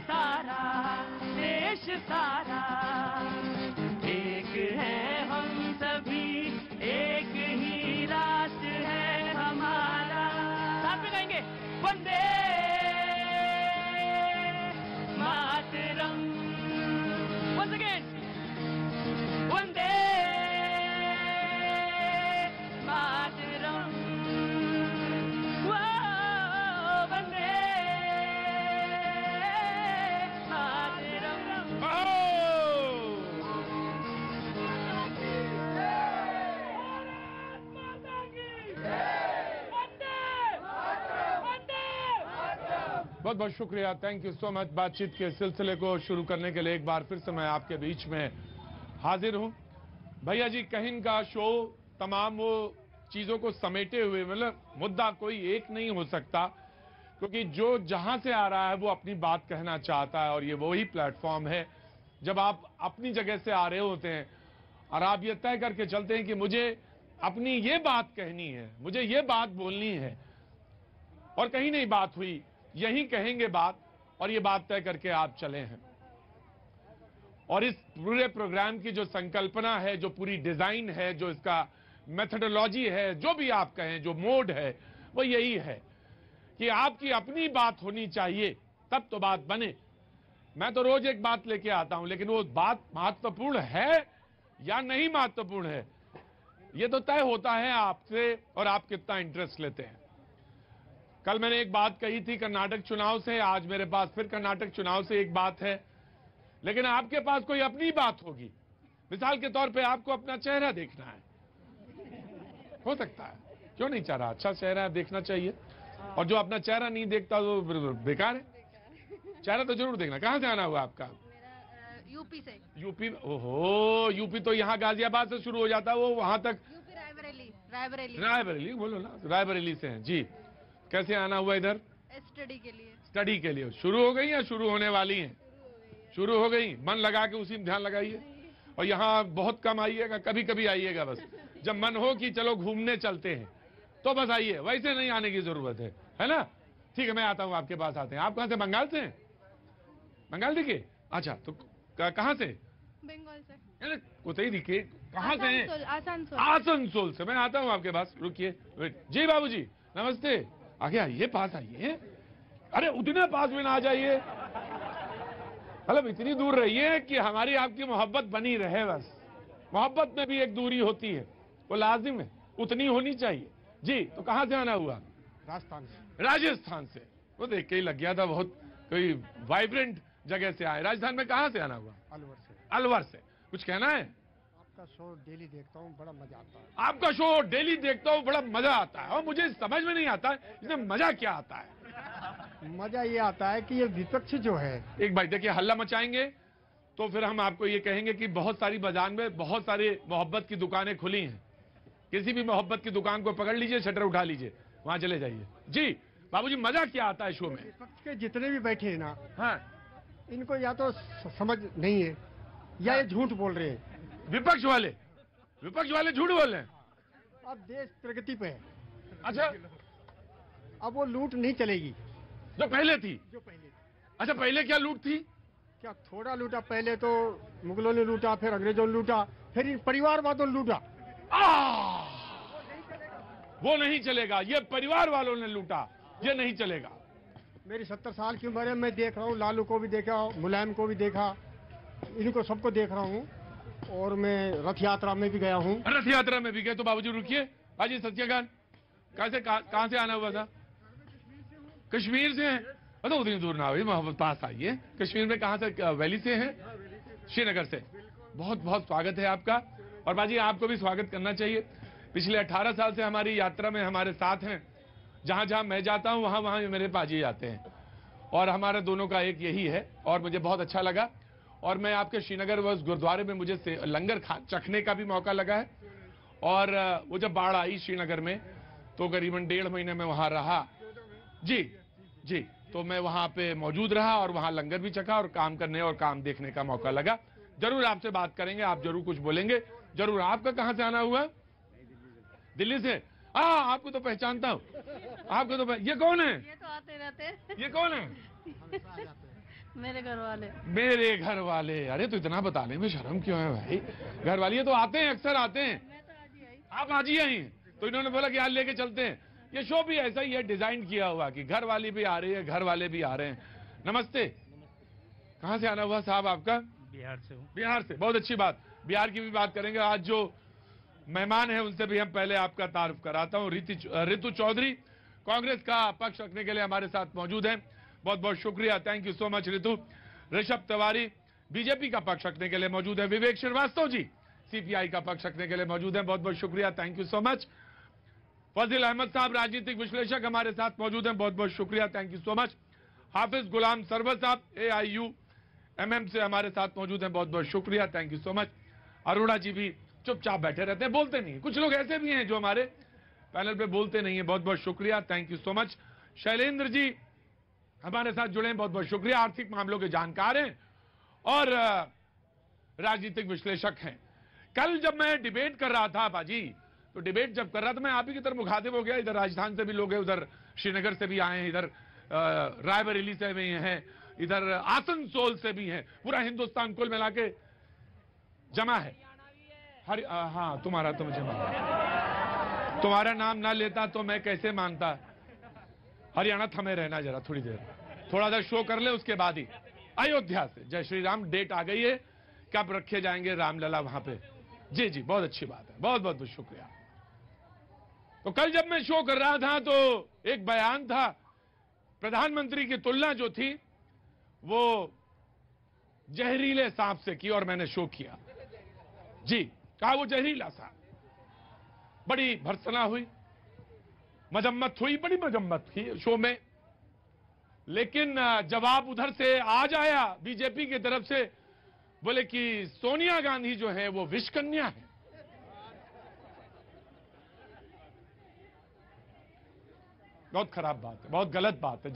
सारा देश सारा एक है, हम सभी एक ही राष्ट्र है हमारा। साथ में गाएंगे वंदे मातरम। Once again, Vande Mataram. वंदे मातरम। बहुत बहुत शुक्रिया, थैंक यू सो मच। बातचीत के सिलसिले को शुरू करने के लिए एक बार फिर से मैं आपके बीच में हाजिर हूं। भैया जी, कहिन का शो तमाम वो चीजों को समेटे हुए, मतलब मुद्दा कोई एक नहीं हो सकता, क्योंकि जो जहां से आ रहा है वो अपनी बात कहना चाहता है, और ये वही प्लेटफॉर्म है जब आप अपनी जगह से आ रहे होते हैं और आप ये तय करके चलते हैं कि मुझे अपनी ये बात कहनी है, मुझे ये बात बोलनी है, और कहीं नहीं बात हुई, यही कहेंगे बात, और ये बात तय करके आप चले हैं। और इस पूरे प्रोग्राम की जो संकल्पना है, जो पूरी डिजाइन है, जो इसका मेथोडोलॉजी है, जो भी आप कहें, जो मोड है, वो यही है कि आपकी अपनी बात होनी चाहिए, तब तो बात बने। मैं तो रोज एक बात लेके आता हूं, लेकिन वो बात महत्वपूर्ण है या नहीं महत्वपूर्ण है, ये तो तय होता है आपसे और आप कितना इंटरेस्ट लेते हैं। कल मैंने एक बात कही थी कर्नाटक चुनाव से, आज मेरे पास फिर कर्नाटक चुनाव से एक बात है, लेकिन आपके पास कोई अपनी बात होगी। मिसाल के तौर पे आपको अपना चेहरा देखना है, हो सकता है, क्यों नहीं चाह रहा, अच्छा चेहरा देखना चाहिए, और जो अपना चेहरा नहीं देखता वो बेकार है। चेहरा तो जरूर देखना। कहां से आना हुआ आपका? यूपी से। यूपी? ओहो, यूपी तो यहाँ गाजियाबाद से शुरू हो जाता है, वो वहां तक यूपी रायबरेली। रायबरेली, रायबरेली बोलो ना, रायबरेली से हैं जी। कैसे आना हुआ इधर? स्टडी के लिए। स्टडी के लिए। शुरू हो गई या शुरू होने वाली हैं? शुरू हो गई। मन लगा के उसी में ध्यान लगाइए, और यहाँ बहुत कम आइएगा, कभी कभी आइएगा, बस जब मन हो कि चलो घूमने चलते हैं तो बस आइए, वैसे नहीं आने की जरूरत है ना? ठीक है, मैं आता हूँ, आपके पास आते हैं। आप कहाँ से? बंगाल से हैं? बंगाल दिखे? अच्छा, तो कहाँ से? बंगाल से। कोतही दिखे, कहाँ से हैं? आसनसोल। आसनसोल से। मैं आता हूँ आपके पास, रुकिए। जी बाबूजी नमस्ते। आगे आइए, पास आइए। अरे उतने पास में ना आ जाइए, मतलब इतनी दूर रहिए कि हमारी आपकी मोहब्बत बनी रहे। बस मोहब्बत में भी एक दूरी होती है, वो लाजिम है, उतनी होनी चाहिए। जी, तो कहाँ से आना हुआ? राजस्थान से। राजस्थान से। वो देख के ही लग गया था, बहुत कोई वाइब्रेंट जगह से आए। राजस्थान में कहाँ से आना हुआ? अलवर से। अलवर से। कुछ कहना है? आपका शो डेली देखता हूँ, बड़ा मजा आता है। आपका शो डेली देखता हूँ, बड़ा मजा आता है, और मुझे समझ में नहीं आता है इसमें मजा क्या आता है। मजा ये आता है कि ये विपक्ष जो है, एक भाई देखिए, हल्ला मचाएंगे तो फिर हम आपको ये कहेंगे कि बहुत सारी बाजार में बहुत सारी मोहब्बत की दुकानें खुली हैं, किसी भी मोहब्बत की दुकान को पकड़ लीजिए, शटर उठा लीजिए, वहां चले जाइए। जी बाबूजी, मजा क्या आता है शो में? विपक्ष के जितने भी बैठे हैं ना, हाँ, इनको या तो समझ नहीं है या ये झूठ बोल रहे हैं। विपक्ष वाले झूठ बोल रहे हैं। अब देश प्रगति पे है, अच्छा, अब वो लूट नहीं चलेगी जो पहले थी। जो पहले। अच्छा, पहले क्या लूट थी? क्या थोड़ा लूटा? पहले तो मुगलों ने लूटा, फिर अंग्रेजों ने लूटा, फिर इन परिवारवादों ने लूटा। वो नहीं चलेगा, ये परिवार वालों ने लूटा, ये नहीं चलेगा। मेरी 70 साल की उम्र है, मैं देख रहा हूँ, लालू को भी देखा, मुलायम को भी देखा, इनको सबको देख रहा हूँ, और मैं रथ यात्रा में भी गया हूँ। रथ यात्रा में भी गए? तो बाबूजी रुकिए, बाजी सत्यकाल कैसे, कहाँ से आना हुआ था? कश्मीर से हैं? तो उतनी दूर ना हुई, मोहब्बत पास आइए। कश्मीर में कहाँ से? वैली से हैं? श्रीनगर से। बहुत बहुत स्वागत है आपका, और बाजी आपको भी स्वागत करना चाहिए। पिछले 18 साल से हमारी यात्रा में हमारे साथ हैं, जहां जहां मैं जाता हूं वहां वहां मेरे पाजी जाते हैं, और हमारे दोनों का एक यही है, और मुझे बहुत अच्छा लगा। और मैं आपके श्रीनगर व गुरुद्वारे में मुझे लंगर चखने का भी मौका लगा है, और वो जब बाढ़ आई श्रीनगर में तो करीबन 1.5 महीने में वहां रहा। जी जी, तो मैं वहां पे मौजूद रहा और वहां लंगर भी चखा और काम करने और काम देखने का मौका लगा। जरूर आपसे बात करेंगे, आप जरूर कुछ बोलेंगे जरूर। आपका कहां से आना हुआ? दिल्ली से। आपको तो पहचानता हूँ, आपको तो ये कौन है? ये तो आते रहते। ये कौन है? मेरे घर वाले। मेरे घर वाले। अरे तो इतना बताने में शर्म क्यों है भाई? घर वाले तो आते हैं, अक्सर आते हैं। मैं तो आज ही आई। आप आज ही आई, तो इन्होंने बोला कि आज लेके चलते हैं। ये शो भी ऐसा ही है, डिजाइन किया हुआ कि घर वाली भी आ रही है, घर वाले भी आ रहे हैं। नमस्ते। कहाँ से आना हुआ साहब आपका? बिहार से हूँ। बिहार से, बहुत अच्छी बात। बिहार की भी बात करेंगे। आज जो मेहमान हैं उनसे भी हम पहले आपका तारुफ कराता हूँ। रितु चौधरी कांग्रेस का पक्ष रखने के लिए हमारे साथ मौजूद हैं। बहुत बहुत शुक्रिया, thank you so much Ritu. Rishabh Tiwari BJP का पक्ष रखने के लिए मौजूद है। विवेक श्रीवास्तव जी सीपीआई का पक्ष रखने के लिए मौजूद हैं। बहुत बहुत शुक्रिया, thank you so much. Fazil Ahmed sahab राजनीतिक विश्लेषक हमारे साथ मौजूद हैं। बहुत बहुत शुक्रिया, thank you so much. Hafiz Ghulam Sarwar sahab AIUMM से हमारे साथ मौजूद हैं। बहुत बहुत शुक्रिया, thank you so much. Arora ji भी चुपचाप बैठे रहते हैं, बोलते नहीं। कुछ लोग ऐसे भी हैं जो हमारे पैनल पे बोलते नहीं है। बहुत बहुत शुक्रिया, thank you so much. Shailendra ji हमारे साथ जुड़े हैं, बहुत बहुत शुक्रिया। आर्थिक मामलों के जानकार हैं और राजनीतिक विश्लेषक हैं। कल जब मैं डिबेट कर रहा था बाजी, तो डिबेट जब कर रहा था मैं आप ही की तरफ मुखातिब हो गया। इधर राजस्थान से भी लोग हैं, उधर श्रीनगर से भी आए हैं, इधर रायबरेली से भी हैं, इधर आसनसोल से भी हैं। पूरा हिंदुस्तान कुल मिला के जमा है। हाँ तुम्हारा तो मुझे मालूम, तुम्हारा नाम ना लेता तो मैं कैसे मानता। हरियाणा थमे रहना जरा थोड़ी देर, थोड़ा सा शो कर ले, उसके बाद ही अयोध्या से जय श्री राम डेट आ गई है, कब रखे जाएंगे रामलला वहां पे। जी जी, बहुत अच्छी बात है, बहुत बहुत शुक्रिया। तो कल जब मैं शो कर रहा था तो एक बयान था, प्रधानमंत्री की तुलना जो थी वो जहरीले सांप से की और मैंने शो किया। जी, कहा वो जहरीला सांप। बड़ी भर्त्सना हुई, मजम्मत हुई, बड़ी मजम्मत थी शो में। लेकिन जवाब उधर से आज आया बीजेपी की तरफ से, बोले कि सोनिया गांधी जो है वो विषकन्या है। बहुत खराब बात है, बहुत गलत बात है।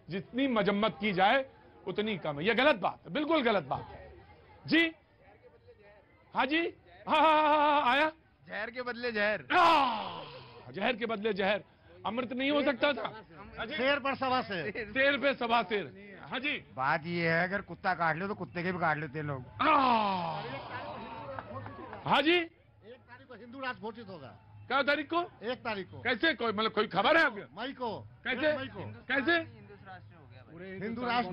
जितनी मजम्मत की जाए उतनी कम है। यह गलत बात है, बिल्कुल गलत बात है। जी हाँ जी, हाँ आया। जहर के बदले जहर, जहर के बदले जहर। अमृत नहीं हो सकता था। शेर पर सवा शेर, शेर पे सवा शेर। हाँ जी, बात ये है अगर कुत्ता काट ले तो कुत्ते के भी काट लेते हैं लोग। हाँ जी, 1 तारीख को हिंदू राष्ट्र घोषित होगा। क्या तारीख को? 1 तारीख को। कैसे? कोई मतलब कोई खबर है आपके? मई को। कैसे? 1 मई को कैसे? हिंदू राष्ट्र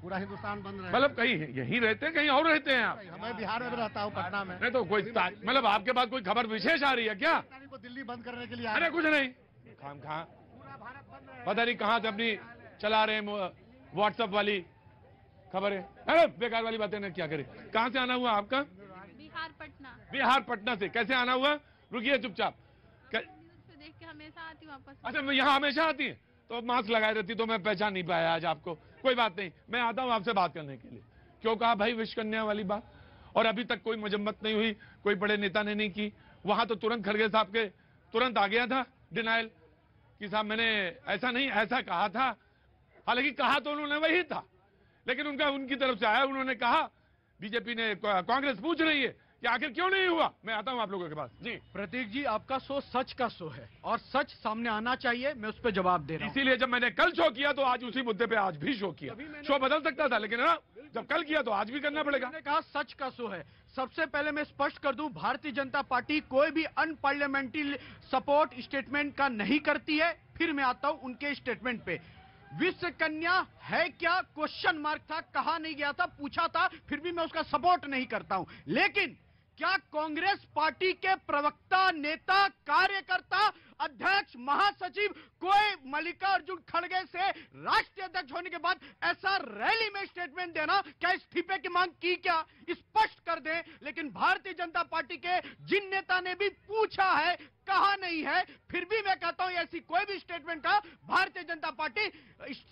पूरा हिंदुस्तान बंद रहेगा। मतलब कहीं यहीं रहते हैं, कहीं और रहते हैं आप? मैं बिहार में रहता हूँ, पटना में। नहीं तो कोई मतलब आपके पास कोई खबर विशेष आ रही है क्या? 1 तारीख को दिल्ली बंद करने के लिए। अरे कुछ नहीं, खाम खा पता नहीं कहां से अपनी चला रहे हैं व्हाट्सएप वाली खबरें। अरे बेकार वाली बातें ना क्या करें। कहां से आना हुआ आपका? बिहार पटना। बिहार पटना से। कैसे आना हुआ? रुकिए चुपचाप। न्यूज़ पे देख के हमेशा आती हूँ वापस। अच्छा, मैं यहाँ हमेशा आती है तो मास्क लगाए रहती तो मैं पहचान नहीं पाया आज आपको। कोई बात नहीं, मैं आता हूँ आपसे बात करने के लिए। क्यों कहा भाई विषकन्या वाली बात? और अभी तक कोई मजम्मत नहीं हुई, कोई बड़े नेता ने नहीं की। वहां तो तुरंत खड़गे साहब के तुरंत आ गया था डिनाइल कि साहब मैंने ऐसा नहीं, ऐसा कहा था। हालांकि कहा तो उन्होंने वही था, लेकिन उनकी तरफ से आया, उन्होंने कहा। बीजेपी ने, कांग्रेस पूछ रही है कि आखिर क्यों नहीं हुआ। मैं आता हूं आप लोगों के पास। जी प्रतीक जी, आपका शो सच का शो है और सच सामने आना चाहिए, मैं उस पर जवाब दे रहा हूँ। इसीलिए जब मैंने कल शो किया तो आज उसी मुद्दे पे आज भी शो किया। शो बदल सकता था, लेकिन हाँ, जब कल किया तो आज भी करना पड़ेगा। मैंने कहा सच का शो है। सबसे पहले मैं स्पष्ट कर दूं, भारतीय जनता पार्टी कोई भी अनपार्लियामेंट्री सपोर्ट स्टेटमेंट का नहीं करती है। फिर मैं आता हूं उनके स्टेटमेंट पे। विश्व कन्या है क्या? क्वेश्चन मार्क था, कहा नहीं गया था, पूछा था, फिर भी मैं उसका सपोर्ट नहीं करता हूं। लेकिन क्या कांग्रेस पार्टी के प्रवक्ता, नेता, कार्यकर्ता, अध्यक्ष, महासचिव कोई मल्लिकार्जुन खड़गे से राष्ट्रीय अध्यक्ष होने के बाद ऐसा रैली में स्टेटमेंट देना, क्या इस्तीफे की मांग की? क्या स्पष्ट कर दें। लेकिन भारतीय जनता पार्टी के जिन नेता ने भी पूछा है, कहा नहीं है, फिर भी मैं कहता हूं ऐसी कोई भी स्टेटमेंट का भारतीय जनता पार्टी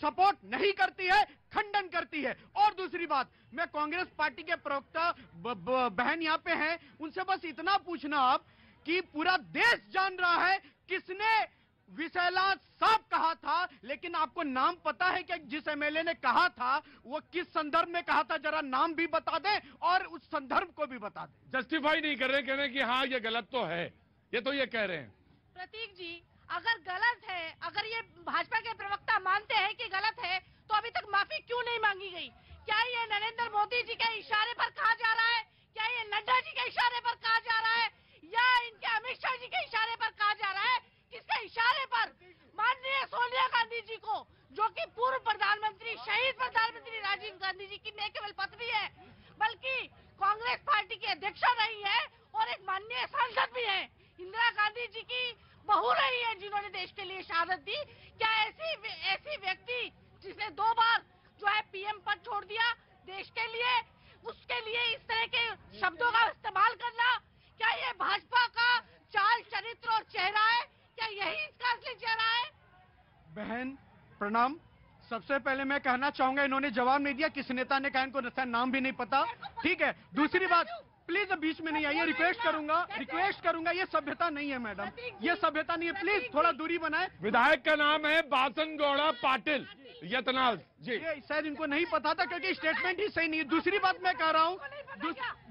सपोर्ट नहीं करती है, खंडन करती है। और दूसरी बात, मैं कांग्रेस पार्टी के प्रवक्ता बहन यहां पे हैं, उनसे बस इतना पूछना आप कि पूरा देश जान रहा है किसने विषैला सांप कहा था, लेकिन आपको नाम पता है कि जिस एमएलए ने कहा था वो किस संदर्भ में कहा था? जरा नाम भी बता दें और उस संदर्भ को भी बता दें। जस्टिफाई नहीं कर रहे, कह रहे हैं कि हाँ ये गलत तो है, ये तो ये कह रहे हैं। प्रतीक जी, अगर गलत है, अगर ये भाजपा के प्रवक्ता मानते हैं कि गलत है, तो अभी तक माफी क्यों नहीं मांगी गई? क्या ये नरेंद्र मोदी जी के इशारे पर कहा जा रहा है? क्या ये नड्डा जी के इशारे पर कहा जा रहा है? या इनके अमित शाह जी के इशारे पर कहा जा रहा है? किसके इशारे पर? माननीय सोनिया गांधी जी को, जो कि पूर्व प्रधानमंत्री, शहीद प्रधानमंत्री राजीव गांधी जी की न केवल पत्नी है, बल्कि कांग्रेस पार्टी की अध्यक्षा रही है और एक माननीय सांसद भी है। इंदिरा गांधी जी की बहू रही है, जिन्होंने देश के लिए शहादत दी। क्या ऐसी व्यक्ति जिसने 2 बार जो है पीएम पद छोड़ दिया देश के लिए, उसके लिए इस तरह के शब्दों का इस्तेमाल करना, क्या ये भाजपा का चाल, चरित्र और चेहरा है? क्या यही इसका असली चेहरा है? बहन प्रणाम। सबसे पहले मैं कहना चाहूंगा, इन्होंने जवाब नहीं दिया, किस नेता ने कहा, इनको नाम भी नहीं पता। ठीक है, दूसरी बात, प्लीज बीच में नहीं आइए, रिक्वेस्ट करूंगा, ये सभ्यता नहीं है मैडम, ये सभ्यता नहीं है, प्लीज थोड़ा दूरी बनाए। विधायक का नाम है बासन गौड़ा पाटिल यतनाल जी। ये शायद इनको नहीं पता था, क्योंकि स्टेटमेंट ही सही नहीं है। दूसरी बात मैं कह रहा हूँ,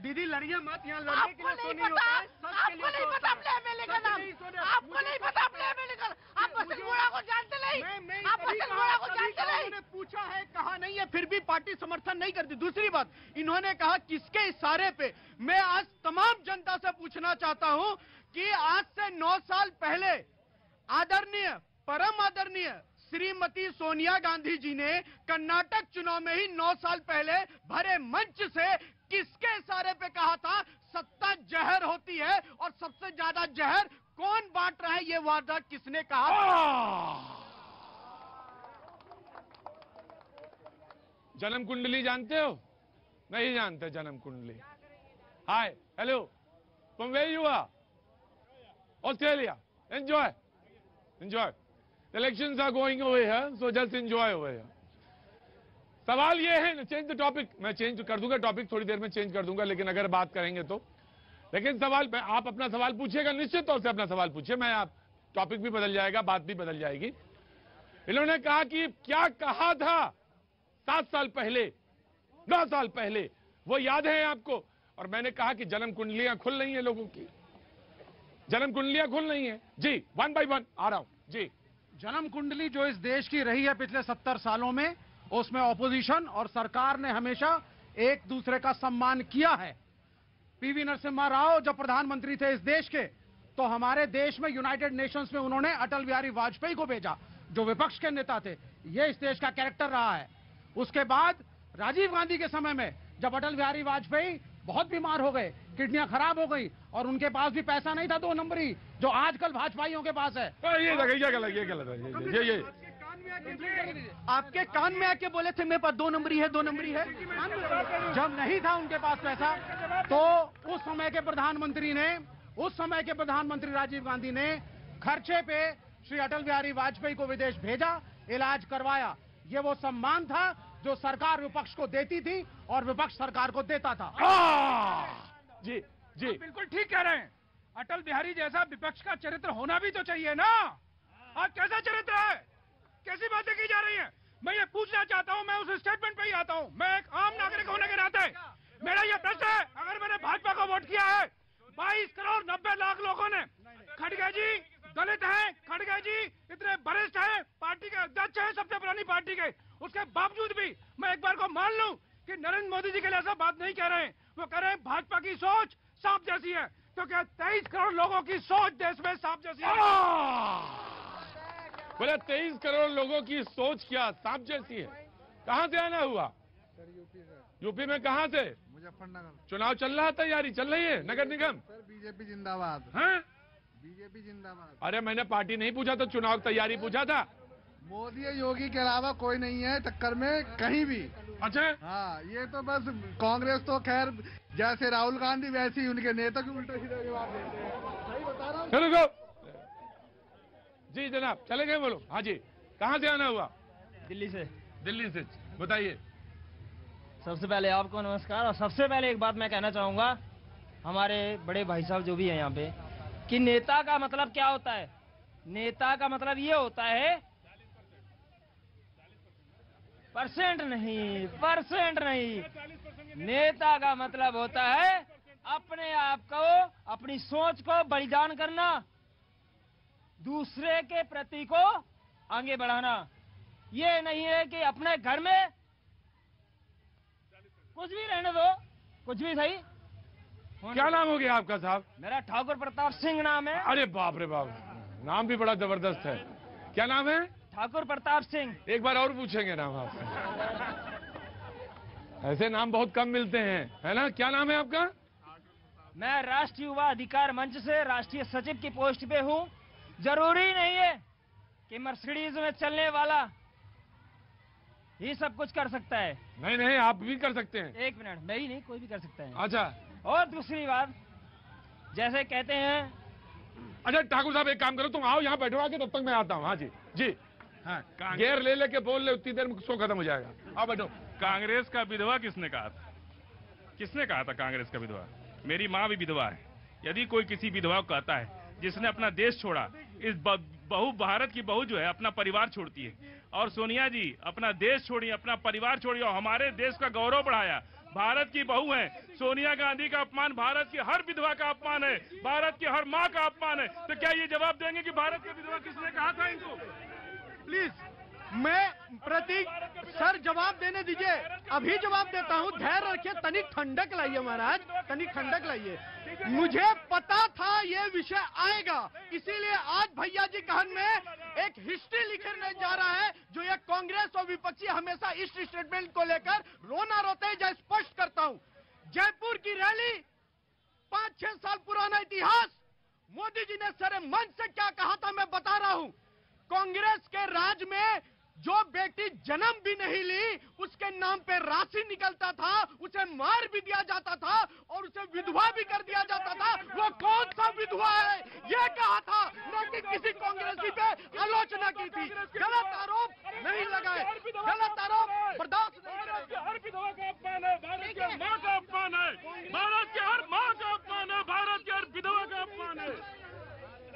दीदी लड़िए मत, यहाँ लड़ने के लिए तो नहीं होता है, आपको नहीं पता अपने एमएलए का नाम, आपको नहीं पता अपने एमएलए का, आप बसंत गोड़ा को जानते नहीं, आप बसंत गोड़ा को जानते नहीं। उन्होंने पूछा है, कहा नहीं है, फिर भी पार्टी समर्थन नहीं करती। दूसरी बात, इन्होंने कहा किसके इशारे पे। मैं आज तमाम जनता से पूछना चाहता हूं कि आज से 9 साल पहले आदरणीय, परम आदरणीय श्रीमती सोनिया गांधी जी ने कर्नाटक चुनाव में ही 9 साल पहले भरे मंच से किसके इशारे पे कहा था सत्ता जहर होती है, और सबसे ज्यादा जहर कौन बांट रहा है, ये वादा किसने कहा? जन्म कुंडली जानते हो? नहीं जानते जन्म कुंडली। Hi, hello, from where you are? Australia. Enjoy, enjoy. Elections are going over here, so just enjoy over here. सवाल ये है, चेंज द टॉपिक, मैं चेंज कर दूंगा टॉपिक, थोड़ी देर में चेंज कर दूंगा, लेकिन अगर बात करेंगे तो। लेकिन सवाल, आप अपना सवाल पूछिएगा, निश्चित तौर से अपना सवाल पूछिए, मैं आप टॉपिक भी बदल जाएगा, बात भी बदल जाएगी। इन्होंने कहा कि क्या कहा था 7 साल पहले, 9 साल पहले, वो याद है आपको? और मैंने कहा कि जन्म कुंडलियां खुल रही हैं लोगों की, जन्म कुंडलियां खुल रही हैं जी, 1 by 1 आ रहा हूं जी। जन्म कुंडली जो इस देश की रही है पिछले 70 सालों में, उसमें ऑपोजिशन और सरकार ने हमेशा एक दूसरे का सम्मान किया है। पीवी नरसिम्हा राव जब प्रधानमंत्री थे इस देश के, तो हमारे देश में यूनाइटेड नेशंस में उन्होंने अटल बिहारी वाजपेयी को भेजा, जो विपक्ष के नेता थे। ये इस देश का कैरेक्टर रहा है। उसके बाद राजीव गांधी के समय में, जब अटल बिहारी वाजपेयी बहुत बीमार हो गए, किडनियां खराब हो गई, और उनके पास भी पैसा नहीं था 2 नंबरी, जो आजकल भाजपाइयों के पास है। ये गलत है, ये आपके कान में आके बोले थे मेरे पास 2 नंबरी है, 2 नंबरी है। जब नहीं था उनके पास पैसा, तो उस समय के प्रधानमंत्री राजीव गांधी ने खर्चे पे श्री अटल बिहारी वाजपेयी को विदेश भेजा, इलाज करवाया। ये वो सम्मान था जो सरकार विपक्ष को देती थी और विपक्ष सरकार को देता था। जी जी, बिल्कुल ठीक कह रहे हैं। अटल बिहारी जैसा विपक्ष का चरित्र होना भी तो चाहिए ना। आज कैसा चरित्र है, कैसी बातें की जा रही हैं? मैं ये पूछना चाहता हूं, मैं उस स्टेटमेंट पे ही आता हूं। मैं एक आम नागरिक होने के नाते मेरा ये प्रश्न है, अगर मैंने भाजपा को वोट किया है, 22 करोड़ 90 लाख लोगों ने, खड़गे जी दलित हैं, खड़गे जी इतने वरिष्ठ हैं, पार्टी के अध्यक्ष हैं, सबसे पुरानी पार्टी के, उसके बावजूद भी मैं एक बार को मान लूं कि नरेंद्र मोदी जी के लिए ऐसा बात नहीं कह रहे हैं। वो कह रहे हैं भाजपा की सोच सांप जैसी है। तो क्या 23 करोड़ लोगों की सोच देश में सांप जैसी है? बोले 23 करोड़ लोगों की सोच क्या सांप जैसी है? कहां से आना हुआ? यूपी में कहां से? मुजफ्फरनगर। चुनाव चल रहा, तैयारी चल रही है नगर निगम। सर बीजेपी जिंदाबाद। हैं? बीजेपी जिंदाबाद। अरे मैंने पार्टी नहीं पूछा था, चुनाव तैयारी पूछा था। मोदी या योगी के अलावा कोई नहीं है टक्कर में कहीं भी। अच्छा, हाँ, ये तो बस कांग्रेस तो खैर जैसे राहुल गांधी वैसे ही उनके नेता के उल्टे सीधे जवाब देते हैं। सही बता रहा हूँ। चलो जी जनाब, चले गए, बोलो। हाँ जी, कहाँ से आना हुआ? दिल्ली से। दिल्ली से, बताइए। सबसे पहले आपको नमस्कार। और सबसे पहले एक बात मैं कहना चाहूंगा, हमारे बड़े भाई साहब जो भी हैं यहाँ पे, कि नेता का मतलब क्या होता है? नेता का मतलब ये होता है, परसेंट नहीं, नेता का मतलब होता है अपने आप को, अपनी सोच को बलिदान करना, दूसरे के प्रति को आगे बढ़ाना। ये नहीं है कि अपने घर में कुछ भी रहने दो, कुछ भी सही। क्या नाम हो गया आपका साहब? मेरा ठाकुर प्रताप सिंह नाम है। अरे बाप रे बाप, नाम भी बड़ा जबरदस्त है। क्या नाम है? ठाकुर प्रताप सिंह। एक बार और पूछेंगे नाम आपसे। ऐसे नाम बहुत कम मिलते हैं, है ना? क्या नाम है आपका? मैं राष्ट्रीय युवा अधिकार मंच से राष्ट्रीय सचिव की पोस्ट पे हूँ। जरूरी नहीं है कि मर्सिडीज में चलने वाला ही सब कुछ कर सकता है। नहीं नहीं, आप भी कर सकते हैं। एक मिनट, मैं ही नहीं, कोई भी कर सकता है। अच्छा, और दूसरी बात, जैसे कहते हैं। अच्छा ठाकुर साहब, एक काम करो, तुम आओ यहाँ बैठो आके, तब तक मैं आता हूँ। हाँ जी जी, हाँ, गेयर ले लेके बोल ले, उतनी देर में शो खत्म हो जाएगा। आओ बैठो। कांग्रेस का विधवा किसने कहा था? किसने कहा था कांग्रेस का विधवा? मेरी माँ भी विधवा है। यदि कोई किसी विधवा को कहता है जिसने अपना देश छोड़ा, इस बहू, भारत की बहू जो है अपना परिवार छोड़ती है, और सोनिया जी अपना देश छोड़ी, अपना परिवार छोड़ी और हमारे देश का गौरव बढ़ाया। भारत की बहू है। सोनिया गांधी का अपमान भारत की हर विधवा का अपमान है, भारत की हर माँ का अपमान है। तो क्या ये जवाब देंगे कि भारत की विधवा किसने कहा था इनको? प्लीज, मैं प्रतीक सर जवाब देने दीजिए, अभी जवाब देता हूँ। धैर्य रखिए, तनिक ठंडक लाइए महाराज, तनिक ठंडक लाइए। मुझे पता था ये विषय आएगा, इसीलिए आज भैया जी कहन में एक हिस्ट्री लिखने जा रहा है, जो ये कांग्रेस और विपक्षी हमेशा इस स्टेटमेंट को लेकर रोना रोते हैं। स्पष्ट करता हूँ, जयपुर की रैली, 5-6 साल पुराना इतिहास, मोदी जी ने सरे मंच से क्या कहा था मैं बता रहा हूँ। कांग्रेस के राज में जो बेटी जन्म भी नहीं ली, उसके नाम पे राशि निकलता था, उसे मार भी दिया जाता था और उसे विधवा भी कर दिया जाता था। वो कौन सा विधवा है ये कहा था, न कि किसी कांग्रेसी पे आलोचना की थी। गलत आरोप नहीं लगाए, गलत आरोप बर्दाश्त नहीं करेंगे। हर विधवा का अपमान है, भारत की हर माँ का अपमान है, भारत की हर माँ का अपमान है, भारत की हर विधवा का अपमान है।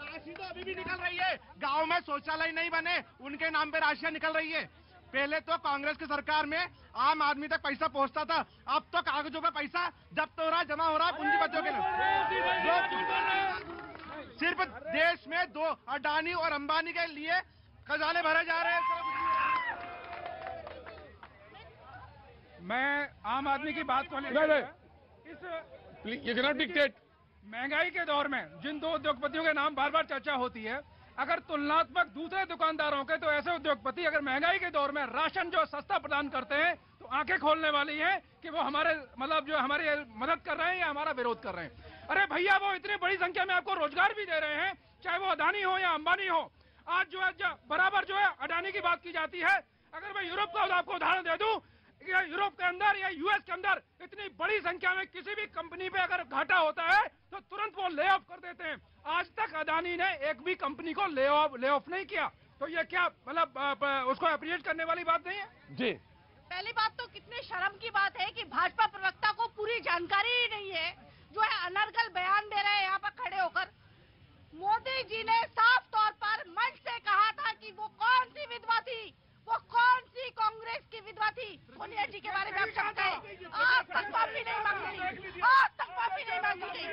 राशि तो अभी भी निकल रही है, गांव में शौचालय नहीं बने, उनके नाम पे राशियां निकल रही है। पहले तो कांग्रेस की सरकार में आम आदमी तक पैसा पहुंचता था, अब तो कागजों पे पैसा जब्त हो रहा है, जमा हो रहा है पूंजीपतियों के लिए। सिर्फ देश में 2 अडानी और अंबानी के लिए खजाने भरे जा रहे हैं। मैं आम आदमी की बात को नहीं, लेकर यू कैन नॉट डिक्टेट। महंगाई के दौर में जिन 2 उद्योगपतियों के नाम बार बार चर्चा होती है, अगर तुलनात्मक दूसरे दुकानदारों के, तो ऐसे उद्योगपति अगर महंगाई के दौर में राशन जो सस्ता प्रदान करते हैं, तो आंखें खोलने वाली है कि वो हमारे मतलब जो हमारी मदद कर रहे हैं या हमारा विरोध कर रहे हैं। अरे भैया, वो इतनी बड़ी संख्या में आपको रोजगार भी दे रहे हैं, चाहे वो अदानी हो या अंबानी हो। आज जो है बराबर जो है अडानी की बात की जाती है। अगर मैं यूरोप का आपको उदाहरण दे दूं, यूरोप के अंदर या यूएस के अंदर इतनी बड़ी संख्या में किसी भी कंपनी पे अगर घाटा होता है तो तुरंत वो ले ऑफ कर देते हैं। आज तक अदानी ने एक भी कंपनी को ले ऑफ नहीं किया। तो ये क्या मतलब उसको अप्रिशिएट करने वाली बात नहीं है जी? पहली बात तो कितने शर्म की बात है कि भाजपा प्रवक्ता को पूरी जानकारी ही नहीं है, जो है अनर्गल बयान दे रहे हैं यहाँ पर खड़े होकर। मोदी जी ने साफ तौर पर मंच से कहा था कि वो कौन सी विधवा थी, वो कौन सी कांग्रेस की विधवा थी। सोनिया जी के बारे में आप सब कहें, आज तक माफी नहीं मांगी, आज तक माफी नहीं मांगी गई।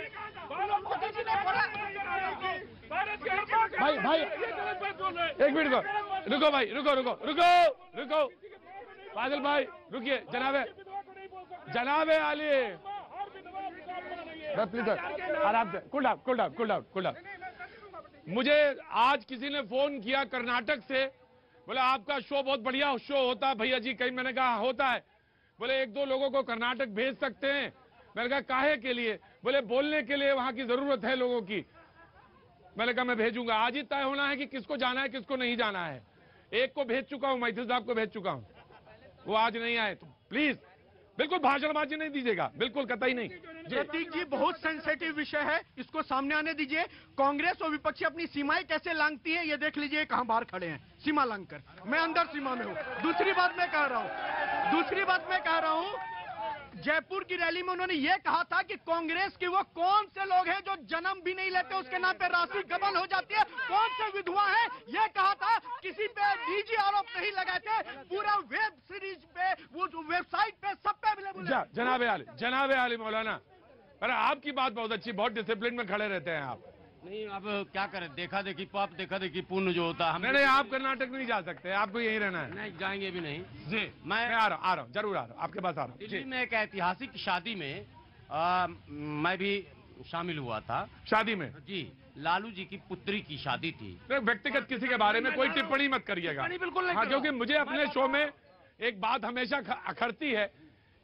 मोदी जी ने बोला। भाई एक मिनट रुको भाई, रुको बादल भाई रुकिए। जनाबे आली, प्लीज आराम से, कूल डाउन। मुझे आज किसी ने फोन किया कर्नाटक से, बोले आपका शो बहुत बढ़िया शो होता है भैया जी। कहीं मैंने कहा होता है। बोले 1-2 लोगों को कर्नाटक भेज सकते हैं। मैंने कहा काहे के लिए? बोले बोलने के लिए, वहां की जरूरत है लोगों की। मैंने कहा मैं भेजूंगा। आज ही तय होना है कि किसको जाना है किसको नहीं जाना है। एक को भेज चुका हूं, मैथिल साहब को भेज चुका हूं, वो आज नहीं आए। तो प्लीज बिल्कुल भाषणबाजी नहीं दीजिएगा, बिल्कुल कतई नहीं। प्रतीक जी, बहुत सेंसिटिव विषय है, इसको सामने आने दीजिए। कांग्रेस और विपक्षी अपनी सीमाएं कैसे लांघती हैं ये देख लीजिए, कहां बाहर खड़े हैं सीमा लांघकर। मैं अंदर सीमा में हूं। दूसरी बात मैं कह रहा हूं, जयपुर की रैली में उन्होंने ये कहा था कि कांग्रेस के वो कौन से लोग हैं जो जन्म भी नहीं लेते, उसके नाम पे राशि गबन हो जाती है, कौन से विधवा है ये कहा था। किसी पे निजी आरोप नहीं लगाए थे, पूरा वेब सीरीज पे, वो वेबसाइट पे, सब पे अवेलेबल। जनाबे आली मौलाना, अरे आपकी बात बहुत अच्छी, बहुत डिसिप्लिन में खड़े रहते हैं आप। नहीं, अब क्या करें, देखा देखी पाप, देखा देखी पुण्य जो होता है। नहीं, आप कर्नाटक नहीं जा सकते, आपको यहीं रहना है। नहीं, जाएंगे भी नहीं जी। मैं आ रहा हूँ, जरूर आ रहा हूँ, आपके पास आ रहा हूँ। दिल्ली में एक ऐतिहासिक शादी में मैं भी शामिल हुआ था। शादी में? जी, लालू जी की पुत्री की शादी थी। व्यक्तिगत किसी के बारे में कोई टिप्पणी मत करिएगा। बिल्कुल नहीं। हाँ, क्योंकि मुझे अपने शो में एक बात हमेशा अखरती है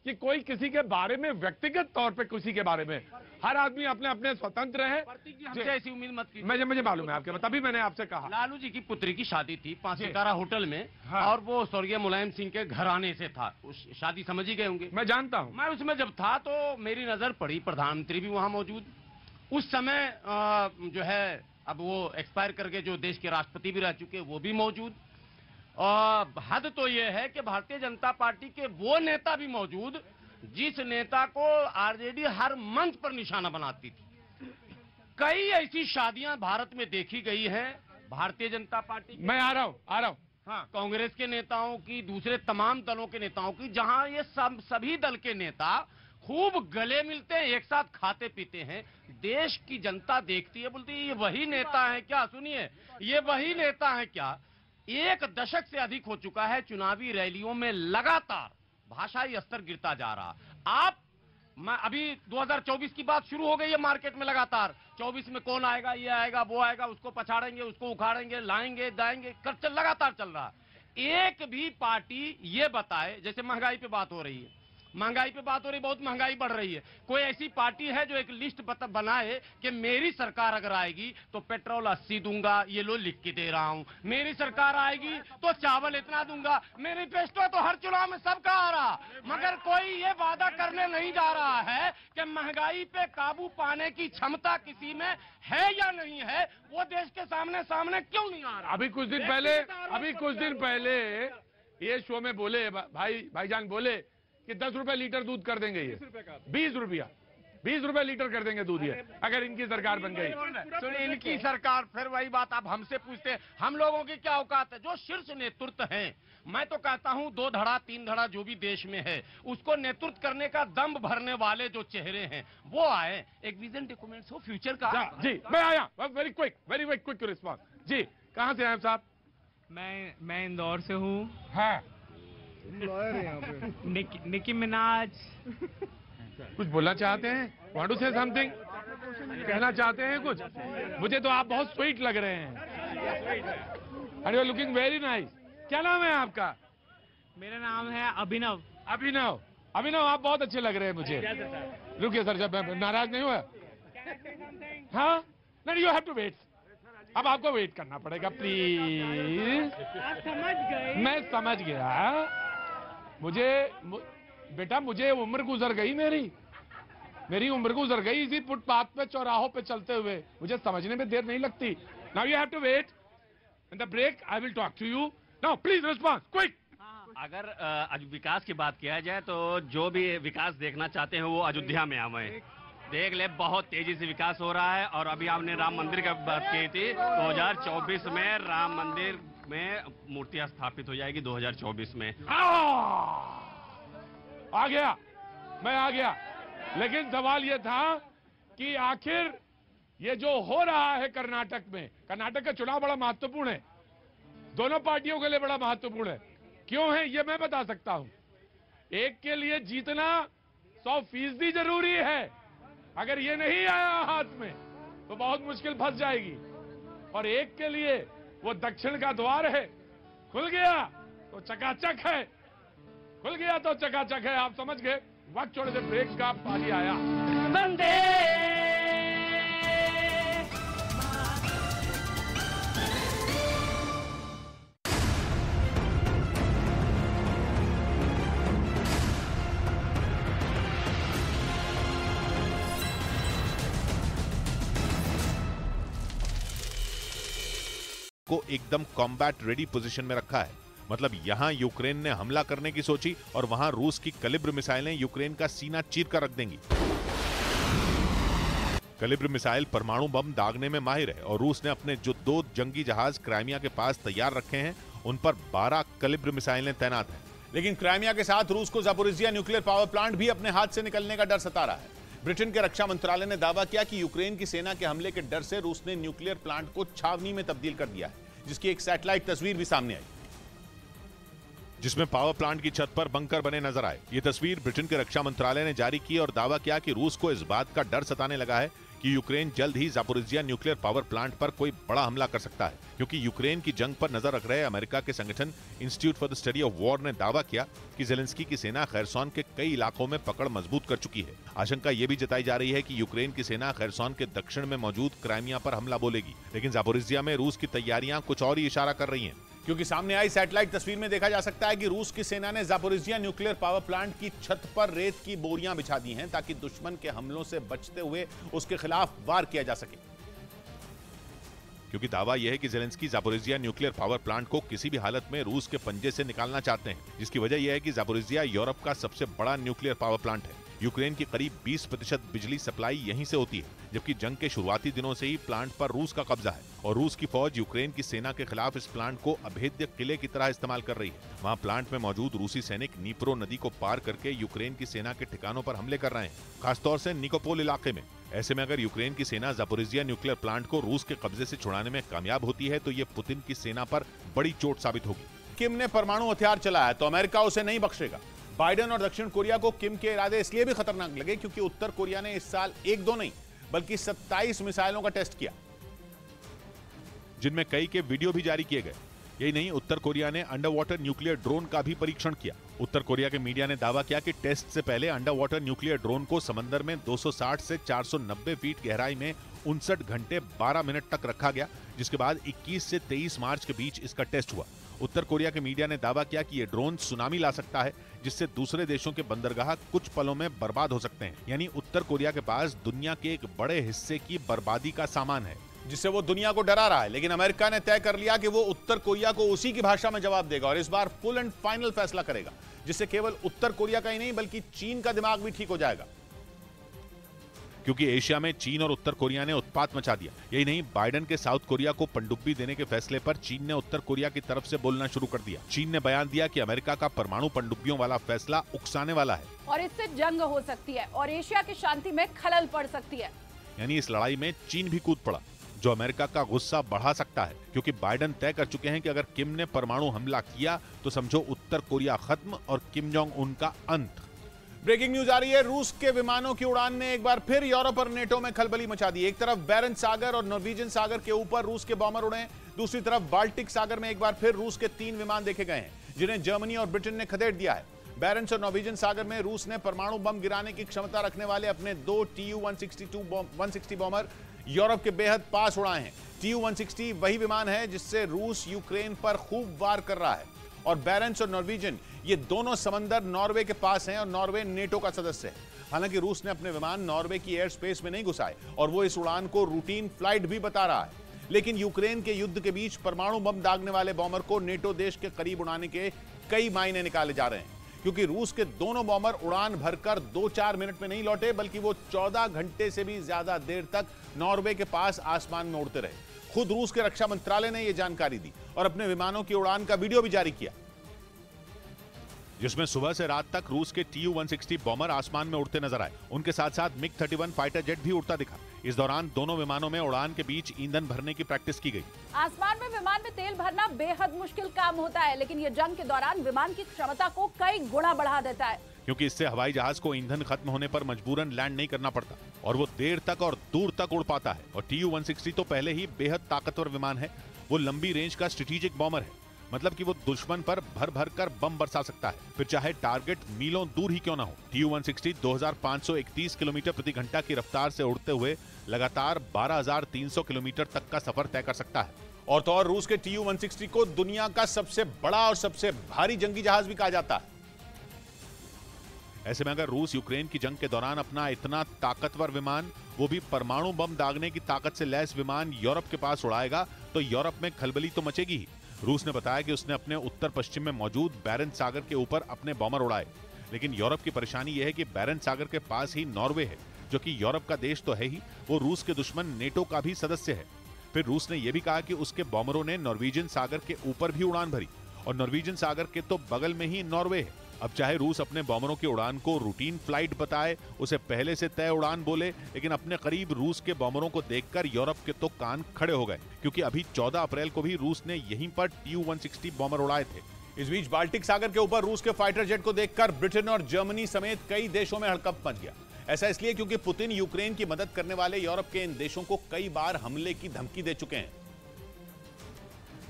कि कोई किसी के बारे में व्यक्तिगत तौर पे किसी के बारे में, हर आदमी अपने अपने स्वतंत्र है। हमसे ऐसी उम्मीद मत कीजिए। मुझे मालूम है आपके, तभी मैंने आपसे कहा। लालू जी की पुत्री की शादी थी 5 सितारा होटल में। हाँ। और वो स्वर्गीय मुलायम सिंह के घराने से था। उस शादी समझ ही गए होंगे। मैं जानता हूँ। मैं उसमें जब था तो मेरी नजर पड़ी, प्रधानमंत्री भी वहाँ मौजूद। उस समय जो है, अब वो एक्सपायर करके जो देश के राष्ट्रपति भी रह चुके, वो भी मौजूद। और हद तो ये है कि भारतीय जनता पार्टी के वो नेता भी मौजूद जिस नेता को आरजेडी हर मंच पर निशाना बनाती थी। कई ऐसी शादियां भारत में देखी गई हैं भारतीय जनता पार्टी। मैं आ रहा हूं। हाँ, कांग्रेस के नेताओं की, दूसरे तमाम दलों के नेताओं की, जहां ये सभी दल के नेता खूब गले मिलते हैं, एक साथ खाते पीते हैं। देश की जनता देखती है, बोलती है ये वही नेता है क्या? सुनिए, ये वही नेता है क्या? 1 दशक से अधिक हो चुका है चुनावी रैलियों में लगातार भाषाई स्तर गिरता जा रहा। मैं अभी 2024 की बात शुरू हो गई है मार्केट में लगातार। 24 में कौन आएगा, ये आएगा, वो आएगा, उसको पछाड़ेंगे, उसको उखाड़ेंगे, लाएंगे, दाएंगे, लगातार चल रहा। एक भी पार्टी ये बताए, जैसे महंगाई पे बात हो रही है, बहुत महंगाई बढ़ रही है। कोई ऐसी पार्टी है जो एक लिस्ट बनाए कि मेरी सरकार अगर आएगी तो पेट्रोल 80 दूंगा, ये लो लिख के दे रहा हूं। मेरी सरकार आएगी तो चावल इतना दूंगा। मैनिफेस्टो तो हर चुनाव में सबका आ रहा, मगर कोई ये वादा करने नहीं जा रहा है कि महंगाई पे काबू पाने की क्षमता किसी में है या नहीं है। वो देश के सामने क्यों नहीं आ रहा? अभी कुछ दिन पहले ये शो में बोले भाईजान बोले कि 10 रुपए लीटर दूध कर देंगे, ये 20 रुपए लीटर कर देंगे दूध, ये अगर इनकी सरकार बन गई। तो इनकी सरकार, फिर वही बात आप हमसे पूछते हैं, हम लोगों की क्या औकात है? जो शीर्ष नेतृत्व हैं, मैं तो कहता हूं 2 धड़ा 3 धड़ा जो भी देश में है, उसको नेतृत्व करने का दम भरने वाले जो चेहरे हैं वो आए, एक विजन डॉक्यूमेंट हो फ्यूचर का। जी, मैं आया। Very quick response. जी, कहाँ से आए साहब? मैं इंदौर से हूँ। हाँ, लॉयर है यहाँ पे। निकी मिनाज कुछ बोलना चाहते हैं? Want to say something? कहना चाहते हैं कुछ? मुझे तो आप बहुत स्वीट लग रहे हैं। And you are looking very nice. क्या नाम है आपका? मेरा नाम है अभिनव। आप बहुत अच्छे लग रहे हैं मुझे। रुकिए सर, जब नाराज नहीं हुआ। हाँ, नहीं, यू हैव टू वेट। अब आपको वेट करना पड़ेगा प्लीज। आप समझ गए? मैं समझ गया। बेटा मुझे उम्र गुजर गई, मेरी उम्र गुजर गई इसी फुटपाथ पे, चौराहों पे चलते हुए। मुझे समझने में देर नहीं लगती। Now you have to wait. In the break I will talk to you. Now please response quick. अगर आज विकास की बात किया जाए तो जो भी विकास देखना चाहते हैं वो अयोध्या में आए देख ले, बहुत तेजी से विकास हो रहा है। और अभी आपने राम मंदिर की बात की थी, 2024 में राम मंदिर में मूर्तियां स्थापित हो जाएगी 2024 में। मैं आ गया। लेकिन सवाल यह था कि आखिर ये जो हो रहा है कर्नाटक में, कर्नाटक का चुनाव बड़ा महत्वपूर्ण है, दोनों पार्टियों के लिए बड़ा महत्वपूर्ण है। क्यों है ये मैं बता सकता हूं। एक के लिए जीतना 100% जरूरी है। अगर ये नहीं आया हाथ में तो बहुत मुश्किल फंस जाएगी। और एक के लिए वो दक्षिण का द्वार है, खुल गया तो चकाचक है, खुल गया तो चकाचक है। आप समझ गए। वक्त छोड़ दे, ब्रेक का पारी आया। वंदे को एकदम कॉम्बैट रेडी पोजीशन में रखा है। मतलब यहां यूक्रेन ने हमला करने की सोची और वहां रूस की कलिब्र मिसाइलें यूक्रेन का सीना चीर कर रख देंगी। कलिब्र मिसाइल परमाणु बम दागने में माहिर है और रूस ने अपने जो 2 जंगी जहाज क्राइमिया के पास तैयार रखे हैं उन पर 12 कलिब्र मिसाइलें तैनात हैं। लेकिन क्राइमिया के साथ रूस को ज़पोरिजिया न्यूक्लियर पावर प्लांट भी अपने हाथ से निकलने का डर सता रहा है। ब्रिटेन के रक्षा मंत्रालय ने दावा किया कि यूक्रेन की सेना के हमले के डर से रूस ने न्यूक्लियर प्लांट को छावनी में तब्दील कर दिया है, जिसकी एक सैटेलाइट तस्वीर भी सामने आई, जिसमें पावर प्लांट की छत पर बंकर बने नजर आए। ये तस्वीर ब्रिटेन के रक्षा मंत्रालय ने जारी की और दावा किया कि रूस को इस बात का डर सताने लगा है कि यूक्रेन जल्द ही जापोरिजिया न्यूक्लियर पावर प्लांट पर कोई बड़ा हमला कर सकता है, क्योंकि यूक्रेन की जंग पर नजर रख रहे अमेरिका के संगठन institute for the study of war ने दावा किया कि जेलेंस्की की सेना खैरसॉन के कई इलाकों में पकड़ मजबूत कर चुकी है। आशंका यह भी जताई जा रही है कि यूक्रेन की सेना खैरसॉन के दक्षिण में मौजूद क्राइमिया पर हमला बोलेगी, लेकिन जापोरिजिया में रूस की तैयारियां कुछ और ही इशारा कर रही हैं, क्योंकि सामने आई सैटेलाइट तस्वीर में देखा जा सकता है कि रूस की सेना ने जापोरिजिया न्यूक्लियर पावर प्लांट की छत पर रेत की बोरियां बिछा दी हैं ताकि दुश्मन के हमलों से बचते हुए उसके खिलाफ वार किया जा सके, क्योंकि दावा यह है कि Zelensky Zaporizhzhia nuclear power plant को किसी भी हालत में रूस के पंजे से निकालना चाहते हैं, जिसकी वजह यह है कि जापोरिजिया यूरोप का सबसे बड़ा न्यूक्लियर पावर प्लांट है। यूक्रेन की करीब 20% बिजली सप्लाई यहीं से होती है, जबकि जंग के शुरुआती दिनों से ही प्लांट पर रूस का कब्जा है और रूस की फौज यूक्रेन की सेना के खिलाफ इस प्लांट को अभेद्य किले की तरह इस्तेमाल कर रही है। वहां प्लांट में मौजूद रूसी सैनिक नीप्रो नदी को पार करके यूक्रेन की सेना के ठिकानों पर हमले कर रहे हैं, खासतौर से निकोपोल इलाके में। ऐसे में अगर यूक्रेन की सेना जापोरिजिया न्यूक्लियर प्लांट को रूस के कब्जे से छुड़ाने में कामयाब होती है तो ये पुतिन की सेना पर बड़ी चोट साबित होगी। किम ने परमाणु हथियार चलाया है तो अमेरिका उसे नहीं बख्शेगा। बाइडेन और दक्षिण कोरिया को किम के इरादे इसलिए भी खतरनाक लगे क्योंकि उत्तर कोरिया ने इस साल 1-2 नहीं बल्कि 27 मिसाइलों का टेस्ट किया, जिनमें कई के वीडियो भी जारी किए गए। यही नहीं, उत्तर कोरिया ने अंडर वाटर न्यूक्लियर ड्रोन का भी परीक्षण किया। उत्तर कोरिया के मीडिया ने दावा किया कि टेस्ट से पहले अंडर वाटर न्यूक्लियर ड्रोन को समंदर में 260 से 490 फीट गहराई में 59 घंटे 12 मिनट तक रखा गया, जिसके बाद 21 से 23 मार्च के बीच इसका टेस्ट हुआ। उत्तर कोरिया के मीडिया ने दावा किया कि यह ड्रोन सुनामी ला सकता है, जिससे दूसरे देशों के बंदरगाह कुछ पलों में बर्बाद हो सकते हैं। यानी उत्तर कोरिया के पास दुनिया के एक बड़े हिस्से की बर्बादी का सामान है, जिससे वो दुनिया को डरा रहा है। लेकिन अमेरिका ने तय कर लिया कि वो उत्तर कोरिया को उसी की भाषा में जवाब देगा और इस बार फुल एंड फाइनल फैसला करेगा, जिससे केवल उत्तर कोरिया का ही नहीं बल्कि चीन का दिमाग भी ठीक हो जाएगा, क्योंकि एशिया में चीन और उत्तर कोरिया ने उत्पात मचा दिया। यही नहीं, बाइडेन के साउथ कोरिया को पनडुब्बी देने के फैसले पर चीन ने उत्तर कोरिया की तरफ से बोलना शुरू कर दिया। चीन ने बयान दिया कि अमेरिका का परमाणु पनडुब्बियों वाला फैसला उकसाने वाला है और इससे जंग हो सकती है और एशिया की शांति में खलल पड़ सकती है। यानी इस लड़ाई में चीन भी कूद पड़ा, जो अमेरिका का गुस्सा बढ़ा सकता है, क्योंकि बाइडेन तय कर चुके हैं कि अगर किम ने परमाणु हमला किया तो समझो उत्तर कोरिया खत्म और किम जोंग उन का अंत। ब्रेकिंग न्यूज आ रही है, रूस के विमानों की उड़ान ने एक बार फिर यूरोप और नेटो में खलबली मचा दी। एक तरफ बैरेंट्स सागर और नॉर्वेजियन सागर के ऊपर रूस के बॉम्बर उड़े, दूसरी तरफ बाल्टिक सागर में एक बार फिर रूस के 3 विमान देखे गए हैं, जिन्हें जर्मनी और ब्रिटेन ने खदेड़ दिया है। बैरेंट्स और नॉर्वेजियन सागर में रूस ने परमाणु बम गिराने की क्षमता रखने वाले अपने 2 TU-160 बॉम्बर यूरोप के बेहद पास उड़ाए हैं। TU-160 वही विमान है जिससे रूस यूक्रेन पर खूब वार कर रहा है और बैरेंट्स और नॉर्वेजियन ये दोनों समंदर नॉर्वे के पास हैं और नॉर्वे नेटो का सदस्य है। हालांकि रूस ने अपने विमान नॉर्वे की एयर स्पेस में नहीं घुसाए और वो इस उड़ान को रूटीन फ्लाइट भी बता रहा है, लेकिन यूक्रेन के युद्ध के बीच परमाणु बम दागने वाले बॉम्बर को नेटो देश के करीब उड़ाने के कई मायने निकाले जा रहे हैं, क्योंकि रूस के दोनों बॉम्बर उड़ान भरकर 2-4 मिनट में नहीं लौटे, बल्कि वो 14 घंटे से भी ज्यादा देर तक नॉर्वे के पास आसमान में उड़ते रहे। खुद रूस के रक्षा मंत्रालय ने यह जानकारी दी और अपने विमानों की उड़ान का वीडियो भी जारी किया, जिसमें सुबह से रात तक रूस के TU-160 बॉम्बर आसमान में उड़ते नजर आए। उनके साथ साथ MiG-31 फाइटर जेट भी उड़ता दिखा। इस दौरान दोनों विमानों में उड़ान के बीच ईंधन भरने की प्रैक्टिस की गई। आसमान में विमान में तेल भरना बेहद मुश्किल काम होता है, लेकिन ये जंग के दौरान विमान की क्षमता को कई गुना बढ़ा देता है, क्योंकि इससे हवाई जहाज को ईंधन खत्म होने पर मजबूरन लैंड नहीं करना पड़ता और वो देर तक और दूर तक उड़ पाता है। और TU-160 तो पहले ही बेहद ताकतवर विमान है। वो लंबी रेंज का स्ट्रेटेजिक बॉम्बर है, मतलब कि वो दुश्मन पर भर भर कर बम बरसा सकता है, फिर चाहे टारगेट मीलों दूर ही क्यों ना हो। TU-160 2531 किलोमीटर प्रति घंटा की रफ्तार से उड़ते हुए लगातार 12300 किलोमीटर तक का सफर तय कर सकता है। और तो और रूस के TU-160 को दुनिया का सबसे बड़ा और सबसे भारी जंगी जहाज भी कहा जाता है। ऐसे में अगर रूस यूक्रेन की जंग के दौरान अपना इतना ताकतवर विमान, वो भी परमाणु बम दागने की ताकत से लैस विमान यूरोप के पास उड़ाएगा तो यूरोप में खलबली तो मचेगी ही। रूस ने बताया कि उसने अपने उत्तर पश्चिम में मौजूद बैरेंट्स सागर के ऊपर अपने बॉम्बर उड़ाए, लेकिन यूरोप की परेशानी यह है कि बैरेंट्स सागर के पास ही नॉर्वे है, जो कि यूरोप का देश तो है ही, वो रूस के दुश्मन नेटो का भी सदस्य है। फिर रूस ने यह भी कहा कि उसके बॉम्बरों ने नॉर्वेजियन सागर के ऊपर भी उड़ान भरी और नॉर्वेजियन सागर के तो बगल में ही नॉर्वे है। अब चाहे रूस अपने बॉम्बरों की उड़ान को रूटीन फ्लाइट बताए, उसे पहले से तय उड़ान बोले, लेकिन अपने करीब रूस के बॉम्बरों को देखकर यूरोप के तो कान खड़े हो गए, क्योंकि अभी 14 अप्रैल को भी रूस ने यहीं पर Tu-160 बॉम्बर उड़ाए थे। इस बीच बाल्टिक सागर के ऊपर रूस के फाइटर जेट को देखकर ब्रिटेन और जर्मनी समेत कई देशों में हड़कंप मच गया। ऐसा इसलिए क्योंकि पुतिन यूक्रेन की मदद करने वाले यूरोप के इन देशों को कई बार हमले की धमकी दे चुके हैं,